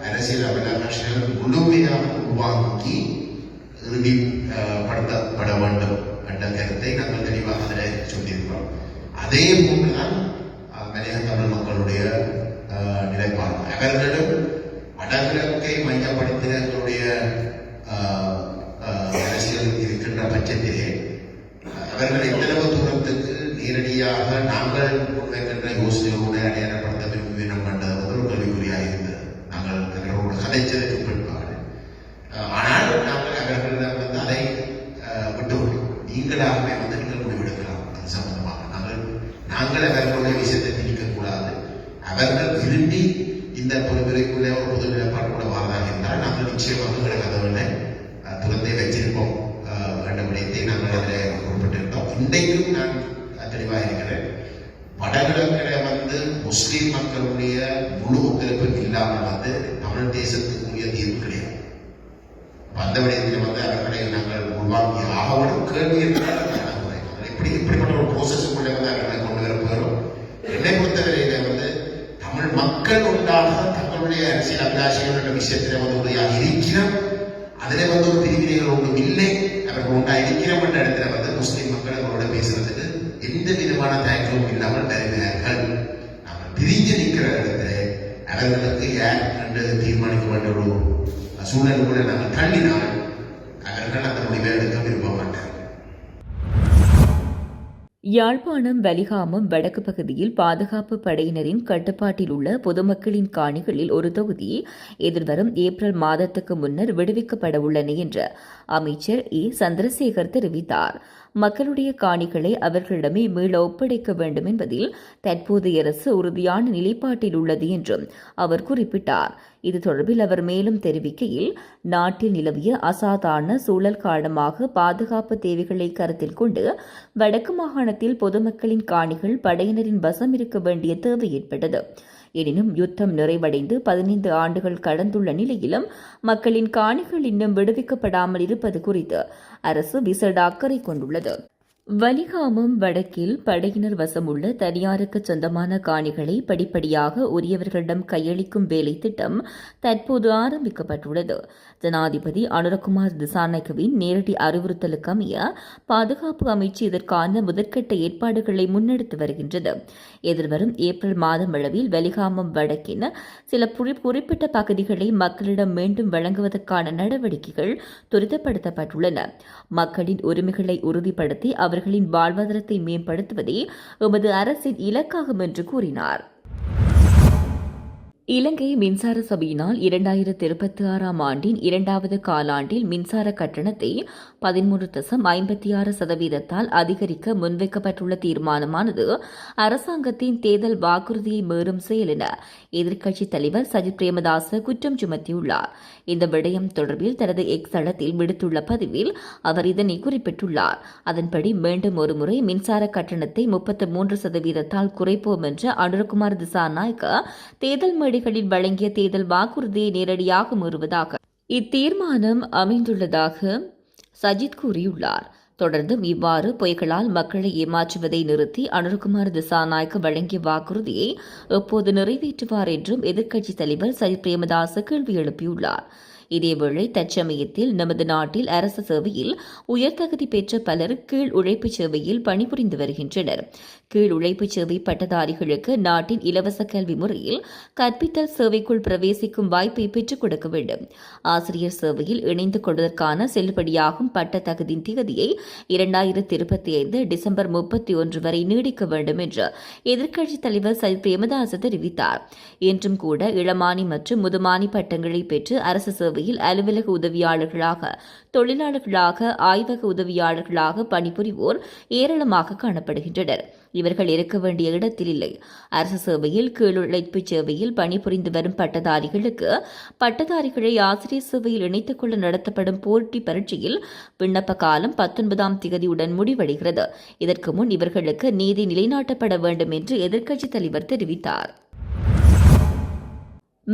அரசியல் அபிலாஷைகள் முழுமையாக உருவாக்கி இறுதிப்படுத்தப்பட வேண்டும் என்ற கருத்தை நாங்கள் தெளிவாக அதில் சொல்லியிருக்கிறோம். அதே போன்றுதான் மலையக தமிழ் மக்களுடைய நிலைப்பாடு. அவர்களும் வடகிழக்கை மையப்படுத்தின எங்களுடைய அரசியல் இருக்கின்ற பட்சத்திலே அவர்கள் எந்தளவு தூரத்துக்கு நேரடியாக நாங்கள் முன்வைக்கின்ற யோசனையோடு அடையாளப்படுத்த விரும்புகிறோம் என்றது ஒரு கேள்விக்குறியாக இருந்தது. நாங்கள் அவர்களோடு கதைச்சதற்கு பிற்பாடு ஆனால் நாங்கள் அவர்களிடம் அதை விட்டுவிட்டோம். நீங்களாகவே நீங்கள் முடிவெடுக்கலாம். அது சம்பந்தமாக நாங்கள் அவர்களுடைய விஷயத்தை திணிக்கக்கூடாது. அவர்கள் விரும்பி இந்த பொறுப்புரைக்குள்ளே ஒரு பொது நிலைப்பாடு கூட வரதாக இருந்தால் நாங்கள் நிச்சயமாக கதவுகளை துறந்தே வச்சிருப்போம் என்ற விடயத்தை நாங்கள் அதில் குறிப்பிட்டிருக்கோம். இன்றைக்கும் நான் தெளிவாக இருக்கிறேன். வடகிழக்கில் முஸ்லீம் மக்களுடைய முழு ஒத்துழைப்பு இல்லாமல் தமிழ் தேசத்துக்குரிய தீர்வு கிடையாது. அந்த விடயத்தில் அவர்களை நாங்கள் உள்வாங்கி ஆகணும். கேள்வி இப்படிப்பட்ட ஒரு ப்ரோசஸுக்குள்ளே அவர்களை கொண்டு வரப்போகிறோம். என்னை பொறுத்தவரையில தமிழ் மக்கள் உண்டாக தங்களுடைய அரசியல் அபிலாஷைகள் என்ற விஷயத்தில் உறுதியாக இருக்கிறோம். அதில் ஒரு பிரிவினைகள் ஒன்றும் இல்லை. அவர்கள் உண்டாக இருக்கிறோம் என்ற இடத்துல முஸ்லீம் மக்கள் அவர்களோட பேசுறதுக்கு எந்த விதமான தயக்கமும் இல்லாமல் தருகிறார்கள். நாங்கள் பிரிஞ்சு நிற்கிற இடத்துல அவர்களுக்கு யார் என்று தீர்மானிக்க வேண்டிய ஒரு சூழலுக்குள்ள நாங்கள் தள்ளினால் அவர்கள் அந்த முடிவை எடுக்க விரும்ப மாட்டார்கள். யாழ்ப்பாணம் வலிகாமம் வடக்கு பகுதியில் பாதுகாப்பு படையினரின் கட்டுப்பாட்டில் உள்ள பொதுமக்களின் காணிகளில் ஒரு தொகுதி எதிர்வரும் ஏப்ரல் மாதத்துக்கு முன்னர் விடுவிக்கப்பட உள்ளன என்று அமைச்சர் ஏ சந்திரசேகர் தெரிவித்தார். மக்களுடைய காணிகளை அவர்களிடமே மீள ஒப்படைக்க வேண்டும் என்பதில் தற்போதைய அரசு உறுதியான நிலைப்பாட்டில் உள்ளது என்றும் அவர் குறிப்பிட்டார். இது தொடர்பில் அவர் மேலும் தெரிவிக்கையில், நாட்டில் நிலவிய அசாதாரண சூழல் காரணமாக பாதுகாப்பு தேவைகளை கருத்தில் கொண்டு வடக்கு மாகாணத்தில் பொதுமக்களின் காணிகள் படையினரின் வசம் இருக்க வேண்டிய தேவை ஏற்பட்டது. எனினும் யுத்தம் நிறைவடைந்து 15 ஆண்டுகள் கடந்துள்ள நிலையிலும் மக்களின் காணிகள் இன்னும் விடுவிக்கப்படாமல் இருப்பது குறித்து அரசு விசேட அக்கறை கொண்டுள்ளது. வலிகாமம் வடக்கில் படையினர் வசமுள்ள தனியாருக்கு சொந்தமான காணிகளை படிப்படியாக உரியவர்களிடம் கையளிக்கும் வேலை திட்டம் தற்போது ஆரம்பிக்கப்பட்டுள்ளது. ஜனாதிபதி அனுரகுமார் திசாநாயக்கவின் நேரடி அறிவுறுத்தலுக்கு அமைய பாதுகாப்பு அமைச்சு இதற்கான முதற்கட்ட ஏற்பாடுகளை முன்னெடுத்து வருகின்றது. எதிர்வரும் ஏப்ரல் மாதம் அளவில் வலிகாமம் வடக்கின் சில குறிப்பிட்ட பகுதிகளை மக்களிடம் மீண்டும் வழங்குவதற்கான நடவடிக்கைகள் துரிதப்படுத்தப்பட்டுள்ளன. மக்களின் உரிமைகளை உறுதிப்படுத்தி அவர்களின் வாழ்வாதாரத்தை மேம்படுத்துவதே எமது அரசின் இலக்காகும் என்று கூறினார். இலங்கை மின்சார சபையினால் 2026 ஆண்டின் 2வது காலாண்டில் மின்சார கட்டணத்தை 13.56% அதிகரிக்க முன்வைக்கப்பட்டுள்ள தீர்மானமானது அரசாங்கத்தின் தேர்தல் வாக்குறுதியை மீறும் செயல் என எதிர்க்கட்சித் தலைவர் சஜித் பிரேமதாச குற்றம் சுமத்தியுள்ளார். இந்த விடயம் தொடர்பில் தனது எக்ஸ் தளத்தில் விடுத்துள்ள பதிவில் அவர் இதனை குறிப்பிட்டுள்ளார். அதன்படி மீண்டும் ஒருமுறை மின்சார கட்டணத்தை 33% குறைப்போம் என்ற அனுரகுமார் திசாநாயக்க தேர்தல் மேடைகளில் வழங்கிய தேர்தல் வாக்குறுதியை நேரடியாக மீறுவதாக இத்தீர்மானம் அமைந்துள்ளதாக சஜித் கூறியுள்ளார். தொடர்ந்தும் இவ்வாறு பொய்களால் மக்களை ஏமாற்றுவதை நிறுத்தி அனுரகுமார் திசாநாயக்க வழங்கிய வாக்குறுதியை எப்போது நிறைவேற்றுவார் என்றும் எதிர்க்கட்சித் தலைவர் சஜித் பிரேமதாச கேள்வி எழுப்பியுள்ளார். இதேவேளை தற்சமயத்தில் நமது நாட்டில் அரசு சேவையில் உயர்தகுதி பெற்ற பலர் கீழ் உழைப்பு சேவையில் பணிபுரிந்து வருகின்றனர். கீழ் உழைப்பு சேவை பட்டதாரிகளுக்கு நாட்டின் இலவச கல்வி முறையில் கற்பித்தல் சேவைக்குள் பிரவேசிக்கும் வாய்ப்பை பெற்றுக் கொடுக்க வேண்டும். ஆசிரியர் சேவையில் இணைந்து கொள்வதற்கான செல்லுபடியாகும் பட்ட தகுதியின் தேதியை 2025 டிசம்பர் 31 வரை நீடிக்க வேண்டும் என்று எதிர்க்கட்சித் தலைவர் சஜித் பிரேமதாச தெரிவித்தார். இன்றும் கூட இளமானி மற்றும் முதுமானி பட்டங்களை பெற்று அரசு சேவையில் அலுவலக உதவியாளர்களாக, தொழிலாளர்களாக, ஆய்வக உதவியாளர்களாக பணிபுரிவோர் ஏராளமாக காணப்படுகின்றனர். இவர்கள் இருக்க வேண்டிய இடத்தில் இல்லை. அரசு சேவையில் கீழுழைப்பு சேவையில் பணிபுரிந்து வரும் பட்டதாரிகளுக்கு பட்டதாரிகளை ஆசிரியர் சேவையில் இணைத்துக் கொள்ள நடத்தப்படும் போட்டி பரீட்சையில் விண்ணப்ப காலம் 19ஆம் தேதியுடன் முடிவடைகிறது. இதற்கு முன் இவர்களுக்கு நீதி நிலைநாட்டப்பட வேண்டும் என்று எதிர்க்கட்சித் தலைவர் தெரிவித்தார்.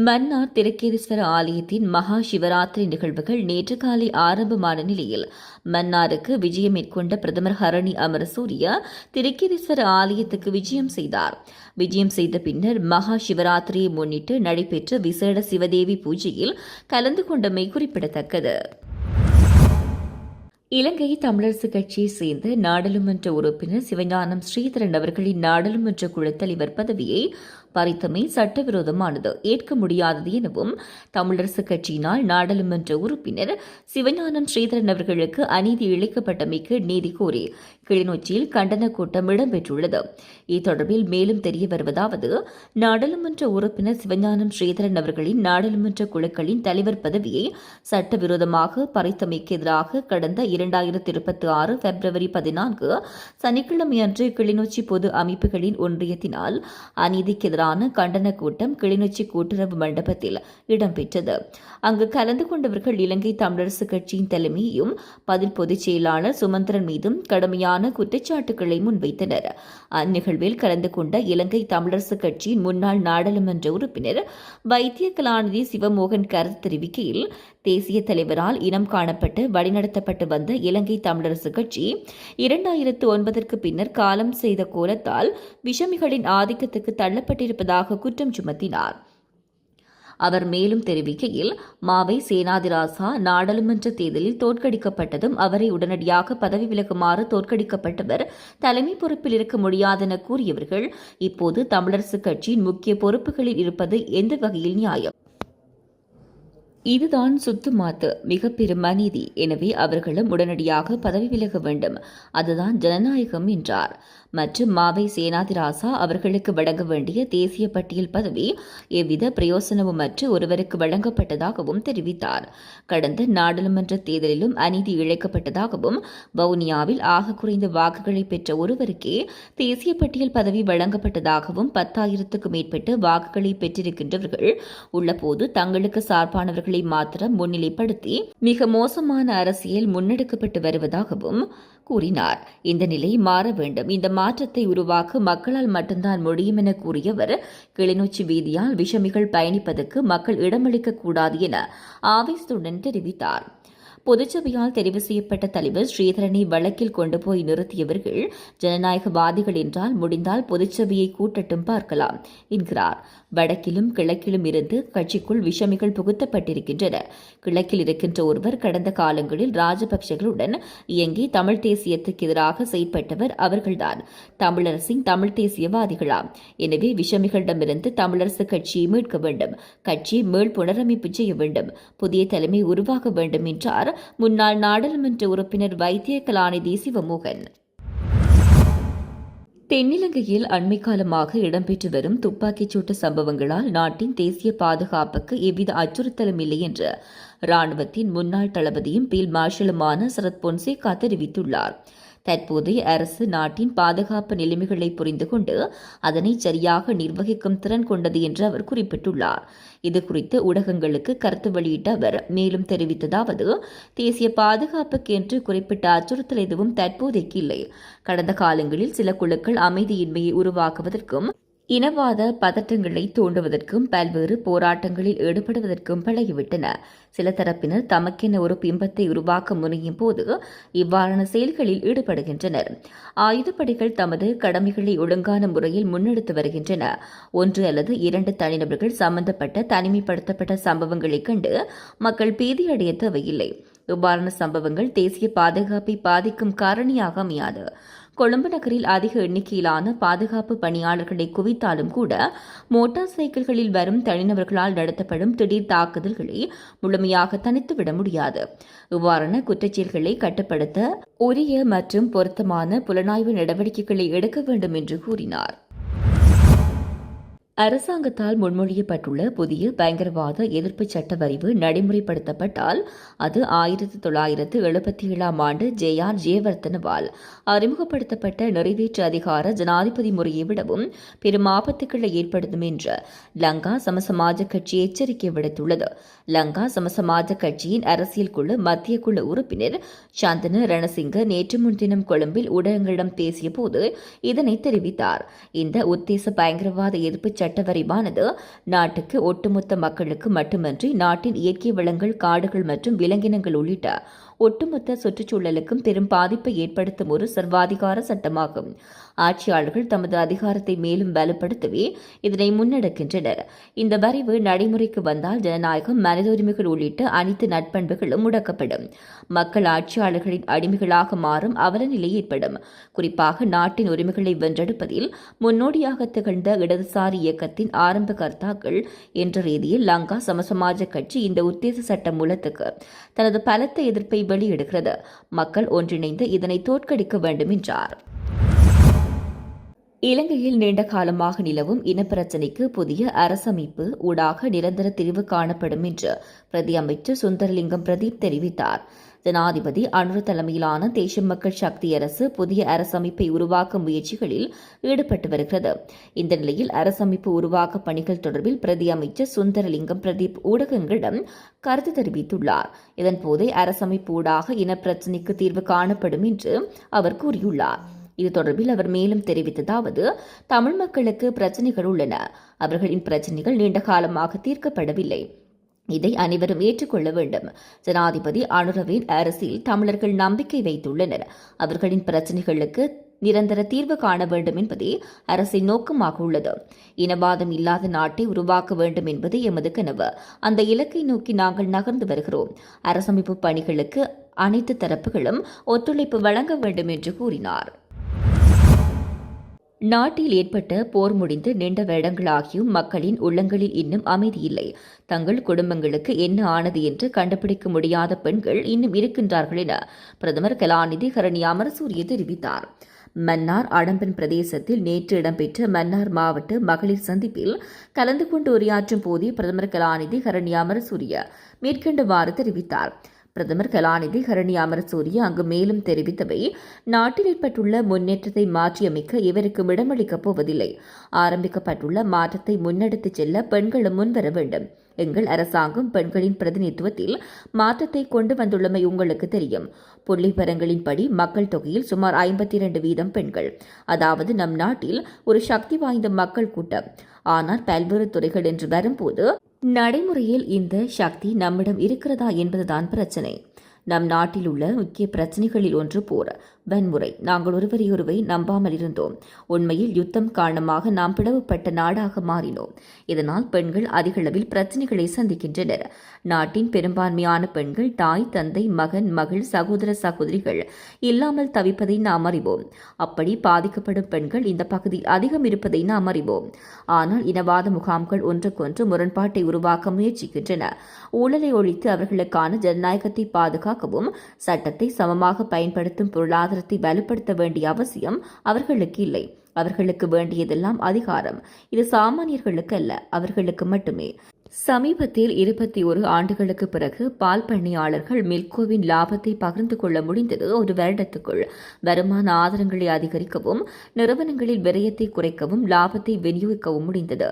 மன்னார் திருக்கேதீஸ்வர ஆலயத்தின் மகா சிவராத்திரி நிகழ்வுகள் நேற்று காலை ஆரம்பமான நிலையில் மன்னாருக்கு விஜயம் மேற்கொண்ட பிரதமர் ஹரணி அமரசூரிய திருக்கேதீஸ்வர ஆலயத்துக்கு விஜயம் செய்தார். விஜயம் செய்த பின்னர் மகா சிவராத்திரியை முன்னிட்டு நடைபெற்ற விசேட சிவதேவி பூஜையில் கலந்து கொண்டமை குறிப்பிடத்தக்கது. இலங்கை தமிழரசு கட்சியை சேர்ந்த நாடாளுமன்ற உறுப்பினர் சிவஞானம் ஸ்ரீதரன் அவர்களின் நாடாளுமன்ற குழுத் தலைவர் பதவியை பறித்தமை சட்டவிரோதமானது, ஏற்க முடியாதது எனவும் தமிழரசு கட்சியினால் நாடாளுமன்ற உறுப்பினர் சிவஞானம் ஸ்ரீதரன் அவர்களுக்கு அநீதி இழைக்கப்பட்டமைக்கு நீதி கோரி கிளிநொச்சியில் கண்டன கூட்டம் இடம்பெற்றுள்ளது. இத்தொடர்பில் மேலும் தெரிய வருவதாவது, நாடாளுமன்ற உறுப்பினர் சிவஞானம் ஸ்ரீதரன் அவர்களின் நாடாளுமன்ற குழுக்களின் தலைவர் பதவியை சட்டவிரோதமாக பறித்தமைக்கு எதிராக கடந்த 2026 பிப்ரவரி 14 சனிக்கிழமையன்று கிளிநொச்சி பொது அமைப்புகளின் ஒன்றியத்தினால் அநீதிக்கு எதிரான கண்டன கூட்டம் கிளிநொச்சி கூட்டுறவு மண்டபத்தில் இடம்பெற்றது. அங்கு கலந்து கொண்டவர்கள் இலங்கை தமிழரசு கட்சியின் தலைமையையும் பதில் பொதுச் செயலாளர் சுமந்திரன் மீதும் கடுமையான குற்றச்சாட்டுகளை முன்வைத்தனர். அந்நிகழ்வில் கலந்து கொண்ட இலங்கை தமிழரசு கட்சியின் முன்னாள் நாடாளுமன்ற உறுப்பினர் வைத்திய கலாநிதி சிவமோகன் கருத்து தெரிவிக்கையில், தேசிய தலைவரால் இனம் காணப்பட்டு வழிநடத்தப்பட்டு வந்த இலங்கை தமிழரசு கட்சி 2009 பின்னர் காலம் செய்த கோலத்தால் விஷமிகளின் ஆதிக்கத்துக்கு தள்ளப்பட்டிருப்பதாக குற்றம் சுமத்தினார். அவர் மேலும் தெரிவிக்கையில், மாவை சேனாதிராசா நாடாளுமன்ற தேர்தலில் தோற்கடிக்கப்பட்டதும் அவரை உடனடியாக பதவி விலகுமாறு தோற்கடிக்கப்பட்டவர் தலைமை பொறுப்பில் இருக்க முடியாதென கூறியவர்கள் இப்போது தமிழரசு கட்சியின் முக்கிய பொறுப்புகளில் இருப்பது எந்த வகையில் நியாயம்? இதுதான் சுத்துமாத்து, மிக பெரும் அநீதி. எனவே அவர்களும் உடனடியாக பதவி விலக வேண்டும். அதுதான் ஜனநாயகம் என்றார். மற்றும் மாவை சேனாதிராசா அவர்களுக்கு வழங்க வேண்டிய தேசிய பட்டியல் பதவி எவ்வித பிரயோசனமுமற்று ஒருவருக்கு வழங்கப்பட்டதாகவும் தெரிவித்தார். கடந்த நாடாளுமன்ற தேர்தலிலும் அநீதி இழைக்கப்பட்டதாகவும், வவுனியாவில் ஆக குறைந்த வாக்குகளை பெற்ற ஒருவருக்கே தேசிய பட்டியல் பதவி வழங்கப்பட்டதாகவும் 10,000க்கும் மேற்பட்ட வாக்குகளை பெற்றிருக்கின்றவர்கள் உள்ளபோது தங்களுக்கு சார்பானவர்கள் மாத்திரம் முன்னிலைப்படுத்தி மிக மோசமான அரசியல் முன்னெடுக்கப்பட்டு வருவதாகவும் கூறினார். இந்த நிலை மாற வேண்டும். இந்த மாற்றத்தை உருவாக்க மக்களால் மட்டும்தான் முடியும் என கூறியவர், கிளிநொச்சி வீதியால் விஷமிகள் பயணிப்பதற்கு மக்கள் இடமளிக்க கூடாது என ஆவேசத்துடன் தெரிவித்தார். பொதுச்சபையால் தெரிவு செய்யப்பட்ட தலைவர் ஸ்ரீதரனை வழக்கில் கொண்டு போய் நிறுத்தியவர்கள் ஜனநாயகவாதிகள் என்றால் முடிந்தால் பொதுச்சபையை கூட்டட்டும் பார்க்கலாம் என்கிறார். வடக்கிலும் கிழக்கிலும் இருந்து கட்சிக்குள் விஷமிகள் புகுத்தப்பட்டிருக்கின்றன. கிழக்கில் இருக்கின்ற ஒருவர் கடந்த காலங்களில் ராஜபக்சர்களுடன் இயங்கி தமிழ் தேசியத்துக்கு எதிராக செயற்பட்டவர் அவர்கள்தான். தமிழரசின் தமிழ் தேசியவாதிகளாம். எனவே விஷமிகளிடமிருந்து தமிழரசு கட்சியை மீட்க வேண்டும். கட்சியை மீள் புனரமைப்பு செய்ய வேண்டும். புதிய தலைமை உருவாக வேண்டும் என்றார் முன்னாள் நாடாளுமன்ற உறுப்பினர் வைத்திய கலாநிதி சிவமோகன். தென்னிலங்கையில் அண்மை காலமாக இடம்பெற்று வரும் துப்பாக்கிச் சூட்டு சம்பவங்களால் நாட்டின் தேசிய பாதுகாப்புக்கு எவ்வித அச்சுறுத்தலும் இல்லை என்று ராணுவத்தின் முன்னாள் தளபதியும் பீல்ட் மார்ஷலுமான சரத் பொன்சேகா தெரிவித்துள்ளார். தற்போதைய அரசு நாட்டின் பாதுகாப்பு நிலைமைகளை புரிந்து கொண்டு அதனை சரியாக நிர்வகிக்கும் திறன் கொண்டது என்று அவர் குறிப்பிட்டுள்ளார். இதுகுறித்து ஊடகங்களுக்கு கருத்து வெளியிட்ட அவர் மேலும் தெரிவித்ததாவது, தேசிய பாதுகாப்புக்கு என்று குறிப்பிட்ட அச்சுறுத்தல் எதுவும் தற்போதைக்கு இல்லை. கடந்த காலங்களில் சில குழுக்கள் அமைதியின்மையை உருவாக்குவதற்கும் இனவாத பதட்டங்களை தூண்டுவதற்கும் பல்வேறு போராட்டங்களில் ஈடுபடுவதற்கும் பழகிவிட்டன. சில தரப்பினர் தமக்கென ஒரு பிம்பத்தை உருவாக்க முனையும் போது இவ்வாறான செயல்களில் ஈடுபடுகின்றனர். ஆயுதப்படைகள் தமது கடமைகளை ஒழுங்கான முறையில் முன்னெடுத்து வருகின்றன. 1 அல்லது 2 தனிநபர்கள் சம்பந்தப்பட்ட தனிமைப்படுத்தப்பட்ட சம்பவங்களைக் கண்டு மக்கள் பீதியடைய தேவையில்லை. இவ்வாறான சம்பவங்கள் தேசிய பாதுகாப்பை பாதிக்கும் காரணியாக அமையாது. கொழும்பு நகரில் அதிக எண்ணிக்கையிலான பாதுகாப்பு பணியாளர்களை குவித்தாலும் கூட மோட்டார் சைக்கிள்களில் வரும் தனிநபர்களால் நடத்தப்படும் திடீர் தாக்குதல்களை முழுமையாக தனித்துவிட முடியாது. இவ்வாறான குற்றச்செயல்களை கட்டுப்படுத்த உரிய மற்றும் பொருத்தமான புலனாய்வு நடவடிக்கைகளை எடுக்க வேண்டும் என்று கூறினார். அரசாங்கத்தால் முன்மொழியப்பட்டுள்ள புதிய பயங்கரவாத எதிர்ப்பு சட்ட வரைவு நடைமுறைப்படுத்தப்பட்டால் அது 1977ஆம் ஆண்டு ஜே.ஆர். ஜெயவர்தனவால் அறிமுகப்படுத்தப்பட்ட நிறைவேற்று அதிகார ஜனாதிபதி முறையை விடவும் பெரும் ஆபத்துக்களை ஏற்படுத்தும் என்று லங்கா சமசமாஜ கட்சி எச்சரிக்கை விடுத்துள்ளது. லங்கா சமசமாஜ கட்சியின் அரசியல் குழு மத்திய குழு உறுப்பினர் சந்தன ரணசிங்க நேற்று முன்தினம் கொழும்பில் ஊடகங்களிடம் பேசிய போது இதனை தெரிவித்தார். இந்த உத்தேச பயங்கரவாத எதிர்ப்பு சட்ட வரைவானது நாட்டுக்கு ஒட்டுமொத்த மக்களுக்கு மட்டுமன்றி நாட்டின் இயற்கை வளங்கள், காடுகள் மற்றும் விலங்கினங்கள் உள்ளிட்ட ஒட்டுமொத்த சுற்றுச்சூழலுக்கும் பெரும் பாதிப்பை ஏற்படுத்தும் ஒரு சர்வாதிகார சட்டமாகும். ஆட்சியாளர்கள் தமது அதிகாரத்தை மேலும் வலுப்படுத்தவே இதனை முன்னெடுக்கின்றனர். இந்த வரைவு நடைமுறைக்கு வந்தால் ஜனநாயகம், மனித உரிமைகள் உள்ளிட்ட அனைத்து நற்பண்புகளும் முடக்கப்படும். மக்கள் ஆட்சியாளர்களின் அடிமைகளாக மாறும் அவலநிலை ஏற்படும். குறிப்பாக நாட்டின் உரிமைகளை வென்றெடுப்பதில் முன்னோடியாக திகழ்ந்த இடதுசாரி இயக்கத்தின் ஆரம்ப கர்த்தாக்கள் என்ற ரீதியில் லங்கா சமசமாஜ கட்சி இந்த உத்தேச சட்ட மூலத்துக்கு தனது பலத்த எதிர்ப்பை வெளியிடுகிறது. மக்கள் ஒன்றிணைந்து இதனை தோற்கடிக்க வேண்டும் என்றார். இலங்கையில் நீண்ட காலமாக நிலவும் இனப்பிரச்சினைக்கு புதிய அரசமைப்பு ஊடாக நிரந்தர தீர்வு காணப்படும் என்று பிரதி அமைச்சர் சுந்தரலிங்கம் பிரதீப் தெரிவித்தார். ஜனாதிபதி அனுர தலைமையிலான தேசிய மக்கள் சக்தி அரசு புதிய அரசமைப்பை உருவாக்கும் முயற்சிகளில் ஈடுபட்டு வருகிறது. இந்த நிலையில் அரசமைப்பு உருவாக்க பணிகள் தொடர்பில் பிரதி அமைச்சர் சுந்தரலிங்கம் பிரதீப் ஊடகங்களிடம் கருத்து தெரிவித்துள்ளார். இதன்போதே அரசமைப்பு ஊடாக இனப்பிரச்சினைக்கு தீர்வு காணப்படும் என்று அவர் கூறியுள்ளார். இது தொடர்பில் அவர் மேலும் தெரிவித்ததாவது, தமிழ் மக்களுக்கு பிரச்சினைகள் உள்ளன. அவர்களின் பிரச்சினைகள் நீண்ட காலமாக தீர்க்கப்படவில்லை. இதை அனைவரும் ஏற்றுக்கொள்ள வேண்டும். ஜனாதிபதி அனுரவின் அரசில் தமிழர்கள் நம்பிக்கை வைத்துள்ளனர். அவர்களின் பிரச்சினைகளுக்கு நிரந்தர தீர்வு காண வேண்டும் என்பதே அரசின் நோக்கமாக உள்ளது. இனவாதம் இல்லாத நாட்டை உருவாக்க வேண்டும் என்பது எமது கனவு. அந்த இலக்கை நோக்கி நாங்கள் நகர்ந்து வருகிறோம். அரசமைப்பு பணிகளுக்கு அனைத்து தரப்புகளும் ஒத்துழைப்பு வழங்க வேண்டும் என்று கூறினார். நாட்டில் ஏற்பட்ட போர் முடிந்து நீண்ட வருடங்களாகியும் மக்களின் உள்ளங்களில் இன்னும் அமைதியில்லை. தங்கள் குடும்பங்களுக்கு என்ன ஆனது என்று கண்டுபிடிக்க முடியாத பெண்கள் இன்னும் இருக்கின்றார்கள் என பிரதமர் கலாநிதி ஹரணி அமரசூரிய தெரிவித்தார். மன்னார் அடம்பன் பிரதேசத்தில் நேற்று இடம்பெற்ற மன்னார் மாவட்ட மகளிர் சந்திப்பில் கலந்து கொண்டு உரையாற்றும் போதே பிரதமர் கலாநிதி ஹரணி அமரசூரிய மேற்கண்டவாறு தெரிவித்தார். பிரதமர் கலாநிதி ஹரணி அமரசூரிய அங்கு மேலும் தெரிவித்தவை, நாட்டில் ஏற்பட்டுள்ள முன்னேற்றத்தை மாற்றியமைக்க இவருக்கு இடமளிக்கப் போவதில்லை. ஆரம்பிக்கப்பட்டுள்ள மாற்றத்தை முன்னெடுத்துச் செல்ல பெண்களும் முன்வர வேண்டும். எங்கள் அரசாங்கம் பெண்களின் பிரதிநிதித்துவத்தில் மாற்றத்தை கொண்டு வந்துள்ளமை உங்களுக்கு தெரியும். புள்ளிவிவரங்களின்படி மக்கள் தொகையில் சுமார் 52% பெண்கள். அதாவது நம் நாட்டில் ஒரு சக்தி வாய்ந்த மக்கள் கூட்டம். ஆனால் பல்வேறு துறைகள் என்று வரும்போது நடைமுறையில் இந்த சக்தி நம்மிடம் இருக்கிறதா என்பதுதான் பிரச்சினை. நம் நாட்டில் உள்ள முக்கிய பிரச்சினைகளில் ஒன்று போர், வன்முறை. நாங்கள் ஒருவரையொருவை நம்பாமல் இருந்தோம். உண்மையில் யுத்தம் காரணமாக நாம் பிளவுபட்ட நாடாக மாறினோம். இதனால் பெண்கள் அதிகளவில் பிரச்சினைகளை சந்திக்கின்றனர். நாட்டின் பெரும்பான்மையான பெண்கள் தாய், தந்தை, மகன், மகள், சகோதர, சகோதரிகள் இல்லாமல் தவிப்பதை நாம் அறிவோம். அப்படி பாதிக்கப்படும் பெண்கள் இந்த பகுதியில் அதிகம் இருப்பதை நாம் அறிவோம். ஆனால் இனவாத முகாம்கள் ஒன்றுக்கொன்று முரண்பாட்டை உருவாக்க முயற்சிக்கின்றன. ஊழலை ஒழித்து அவர்களுக்கான ஜனநாயகத்தை பாதுகாக்கவும் சட்டத்தை சமமாக பயன்படுத்தும் பொருளாதாரத்தை வலுப்படுத்த வேண்டிய அவசியம் அவர்களுக்கு இல்லை. அவர்களுக்கு வேண்டியதெல்லாம் அதிகாரம். இது சாமானியர்களுக்கு அல்ல, அவர்களுக்கு மட்டுமே. சமீபத்தில் 21 ஆண்டுகளுக்கு பிறகு பால் பண்ணையாளர்கள் மில்கோவின் லாபத்தை பகிர்ந்து கொள்ள முடிந்தது. ஒரு வருடத்துக்குள் வருமான ஆதாரங்களை அதிகரிக்கவும், நிறுவனங்களில் விரயத்தை குறைக்கவும், லாபத்தை விநியோகிக்கவும் முடிந்தது.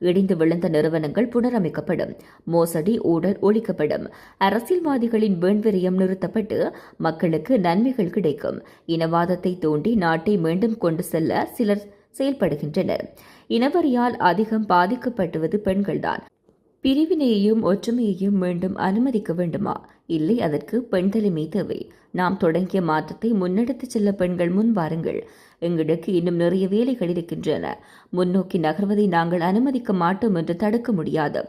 இடிந்து விழுந்த நிறுவனங்கள் புனரமைக்கப்படும். மோசடி, ஊழல் ஒழிக்கப்படும். அரசியல்வாதிகளின் வீண்விரயம் நிறுத்தப்பட்டு மக்களுக்கு நன்மைகள் கிடைக்கும். இனவாதத்தை தூண்டி நாட்டை மீண்டும் கொண்டு செல்ல சிலர் செயல்படுகின்றனர். இனவரியால் அதிகம் பாதிக்கப்படுவது பெண்கள்தான். பிரிவினையையும் ஒற்றுமையையும் மீண்டும் அனுமதிக்க வேண்டுமா? இல்லை, அதற்கு பெண் தலைமை தேவை. நாம் தொடங்கிய மாற்றத்தை முன்னெடுத்துச் செல்ல பெண்கள் முன் வாருங்கள். எங்களுக்கு இன்னும் நிறைய வேலைகள் இருக்கின்றன. முன்னோக்கி நகர்வதை நாங்கள் அனுமதிக்க மாட்டோம் என்று தடுக்க முடியாது.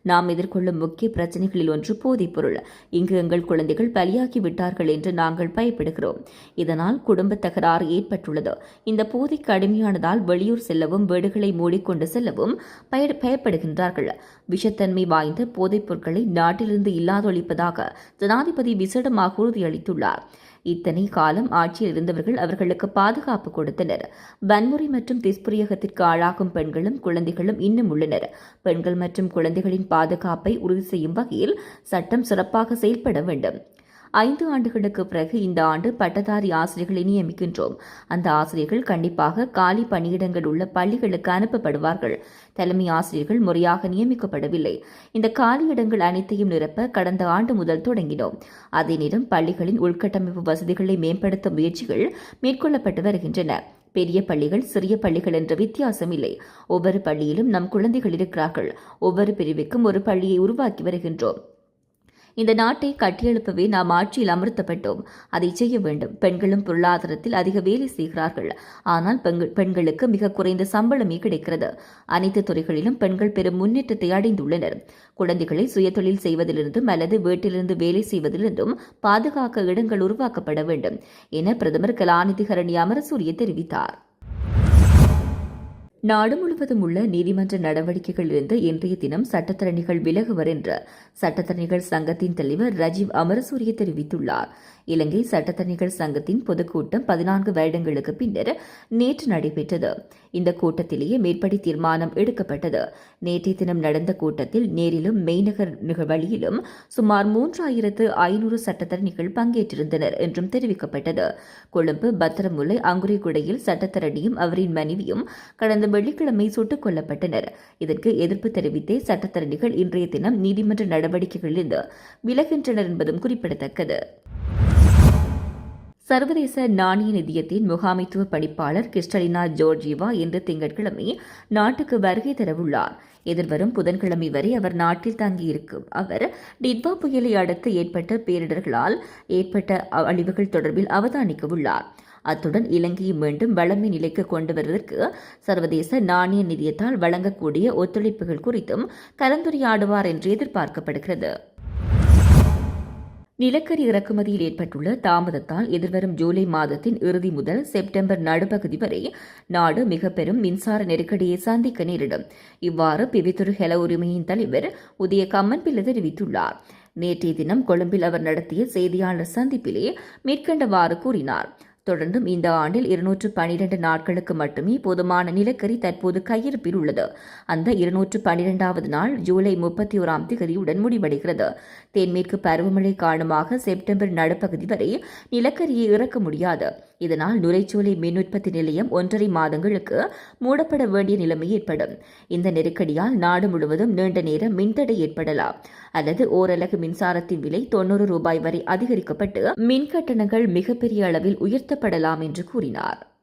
நாம் எதிர்கொள்ளும் முக்கிய பிரச்சனைகளில் ஒன்று போதைப் பொருள். இங்கு எங்கள் குழந்தைகள் பலியாகி விட்டார்கள் என்று நாங்கள் பயப்படுகிறோம். இதனால் குடும்ப தகராறு ஏற்பட்டுள்ளது. இந்த போதைக்கு அடிமையானதால் வெளியூர் செல்லவும், வீடுகளை மூடிக்கொண்டு செல்லவும் பயப்படுகின்றார்கள். விஷத்தன்மை வாய்ந்த போதைப் பொருட்களை நாட்டிலிருந்து இல்லாதொழிப்பதாக ஜனாதிபதி விசேடமாக உறுதியளித்துள்ளார். இத்தனை காலம் ஆட்சியில் இருந்தவர்கள் அவர்களுக்கு பாதுகாப்பு கொடுத்தனர். வன்முறை மற்றும் துஷ்பிரயோகத்திற்கு ஆளாகும் பெண்களும் குழந்தைகளும் இன்னும் உள்ளனர். பெண்கள் மற்றும் குழந்தைகளின் பாதுகாப்பை உறுதி செய்யும் வகையில் சட்டம் சிறப்பாக செயல்பட வேண்டும். 5 ஆண்டுகளுக்கு பிறகு இந்த ஆண்டு பட்டதாரி ஆசிரியர்களை நியமிக்கின்றோம். அந்த ஆசிரியர்கள் கண்டிப்பாக காலி பணியிடங்கள் உள்ள பள்ளிகளுக்கு அனுப்பப்படுவார்கள். தலைமை ஆசிரியர்கள் முறையாக நியமிக்கப்படவில்லை. இந்த காலியிடங்கள் அனைத்தையும் நிரப்ப கடந்த ஆண்டு முதல் தொடங்கினோம். அதே நேரம் பள்ளிகளின் உள்கட்டமைப்பு வசதிகளை மேம்படுத்தும் முயற்சிகள் மேற்கொள்ளப்பட்டு வருகின்றன. பெரிய பள்ளிகள், சிறிய பள்ளிகள் என்ற வித்தியாசம் இல்லை. ஒவ்வொரு பள்ளியிலும் நம் குழந்தைகள் இருக்கிறார்கள். ஒவ்வொரு பிரிவுக்கும் ஒரு பள்ளியை உருவாக்கி வருகின்றோம். இந்த நாட்டை கட்டியெழுப்பவே நாம் ஆட்சியில் அமர்த்தப்பட்டோம். அதை செய்ய வேண்டும். பெண்களும் பொருளாதாரத்தில் அதிக வேலை செய்கிறார்கள். ஆனால் பெண்களுக்கு மிக குறைந்த சம்பளமே கிடைக்கிறது. அனைத்து துறைகளிலும் பெண்கள் பெரும் முன்னேற்றத்தை அடைந்துள்ளனர். குழந்தைகளை சுயதொழில் செய்வதிலிருந்தும் அல்லது வீட்டிலிருந்து வேலை செய்வதிலிருந்தும் பாதுகாக்க இடங்கள் உருவாக்கப்பட வேண்டும் என பிரதமர் கலாநிதி ஹரணி அமரசூரிய தெரிவித்தார். நாடு முழுவதும் உள்ள நீதிமன்ற நடவடிக்கைகளிலிருந்து இன்றைய தினம் சட்டத்தரணிகள் விலகுவர் என்று சட்டத்தரணிகள் சங்கத்தின் தலைவர் ரஜீவ் அமரசூரிய தெரிவித்துள்ளார். இலங்கை சட்டத்தரணிகள் சங்கத்தின் பொதுக்கூட்டம் 14 வருடங்களுக்கு பின்னர் நேற்று நடைபெற்றது. இந்த கூட்டத்திலேயே மேற்படி தீர்மானம் எடுக்கப்பட்டது. நேற்றைய தினம் நடந்த கூட்டத்தில் நேரிலும் மெய்நகர் வழியிலும் சுமார் 3500 சட்டத்தரணிகள் பங்கேற்றிருந்தனர் என்றும் தெரிவிக்கப்பட்டது. கொழும்பு பத்திரமுல்லை அங்குரைகுடையில் சட்டத்தரணியும் அவரின் மனைவியும் கடந்த வெள்ளிக்கிழமை சுட்டுக் கொல்லப்பட்டனர். இதற்கு எதிர்ப்பு தெரிவித்தே சட்டத்தரணிகள் இன்றைய தினம் நீதிமன்ற நடவடிக்கைகளிலிருந்து விலகின்றனர் என்பதும் குறிப்பிடத்தக்கது. சர்வதேச நாணய நிதியத்தின் முகாமைத்துவ பணிப்பாளர் கிறிஸ்டலினா ஜோர்ஜிவா இன்று திங்கட்கிழமை நாட்டுக்கு வருகை தரவுள்ளார். எதிர்வரும் புதன்கிழமை வரை அவர் நாட்டில் தங்கியிருக்கும் அவர் டிட்வா புயலை அடுத்து ஏற்பட்ட பேரிடர்களால் ஏற்பட்ட அழிவுகள் தொடர்பில் அவதானிக்கவுள்ளார். அத்துடன் இலங்கையை மீண்டும் வளமை நிலைக்கு கொண்டு வருவதற்கு சர்வதேச நாணய நிதியத்தால் வழங்கக்கூடிய ஒத்துழைப்புகள் குறித்தும் கலந்துரையாடுவார் என்று எதிர்பார்க்கப்படுகிறது. நிலக்கரி இறக்குமதியில் ஏற்பட்டுள்ள தாமதத்தால் எதிர்வரும் ஜூலை மாதத்தின் இறுதி முதல் செப்டம்பர் நடுப்பகுதி வரை நாடு மிக பெரும் மின்சார நெருக்கடியை சந்திக்க நேரிடும். இவ்வாறு பிவித்துறை ஹெல உரிமையின் தலைவர் உதய கம்மன்பிள்ளை தெரிவித்துள்ளார். நேற்றைய தினம் கொழும்பில் அவர் நடத்திய செய்தியாளர் சந்திப்பிலே மேற்கண்டவாறு கூறினார். தொடர்ந்தும் இந்த ஆண்டில் 212 நாட்களுக்கு மட்டுமே போதுமான நிலக்கரி தற்போது கையிருப்பில் உள்ளது. அந்த 212வது நாள் ஜூலை 31ஆம் தேதியுடன் முடிவடைகிறது. தென்மேற்கு பருவமழை காரணமாக செப்டம்பர் நடுப்பகுதி வரை நிலக்கரியை இறக்க முடியாது. இதனால் நுரைச்சோலை மின் உற்பத்தி நிலையம் 1.5 மாதங்களுக்கு மூடப்பட வேண்டிய நிலைமை ஏற்படும். இந்த நெருக்கடியால் நாடு முழுவதும் நீண்ட நேரம் மின்தடை ஏற்படலாம். அல்லது ஓரலகு மின்சாரத்தின் விலை 90 ரூபாய் வரை அதிகரிக்கப்பட்டு மின் கட்டணங்கள் மிகப்பெரிய அளவில் உயர்த்தப்படலாம் என்று கூறினார்.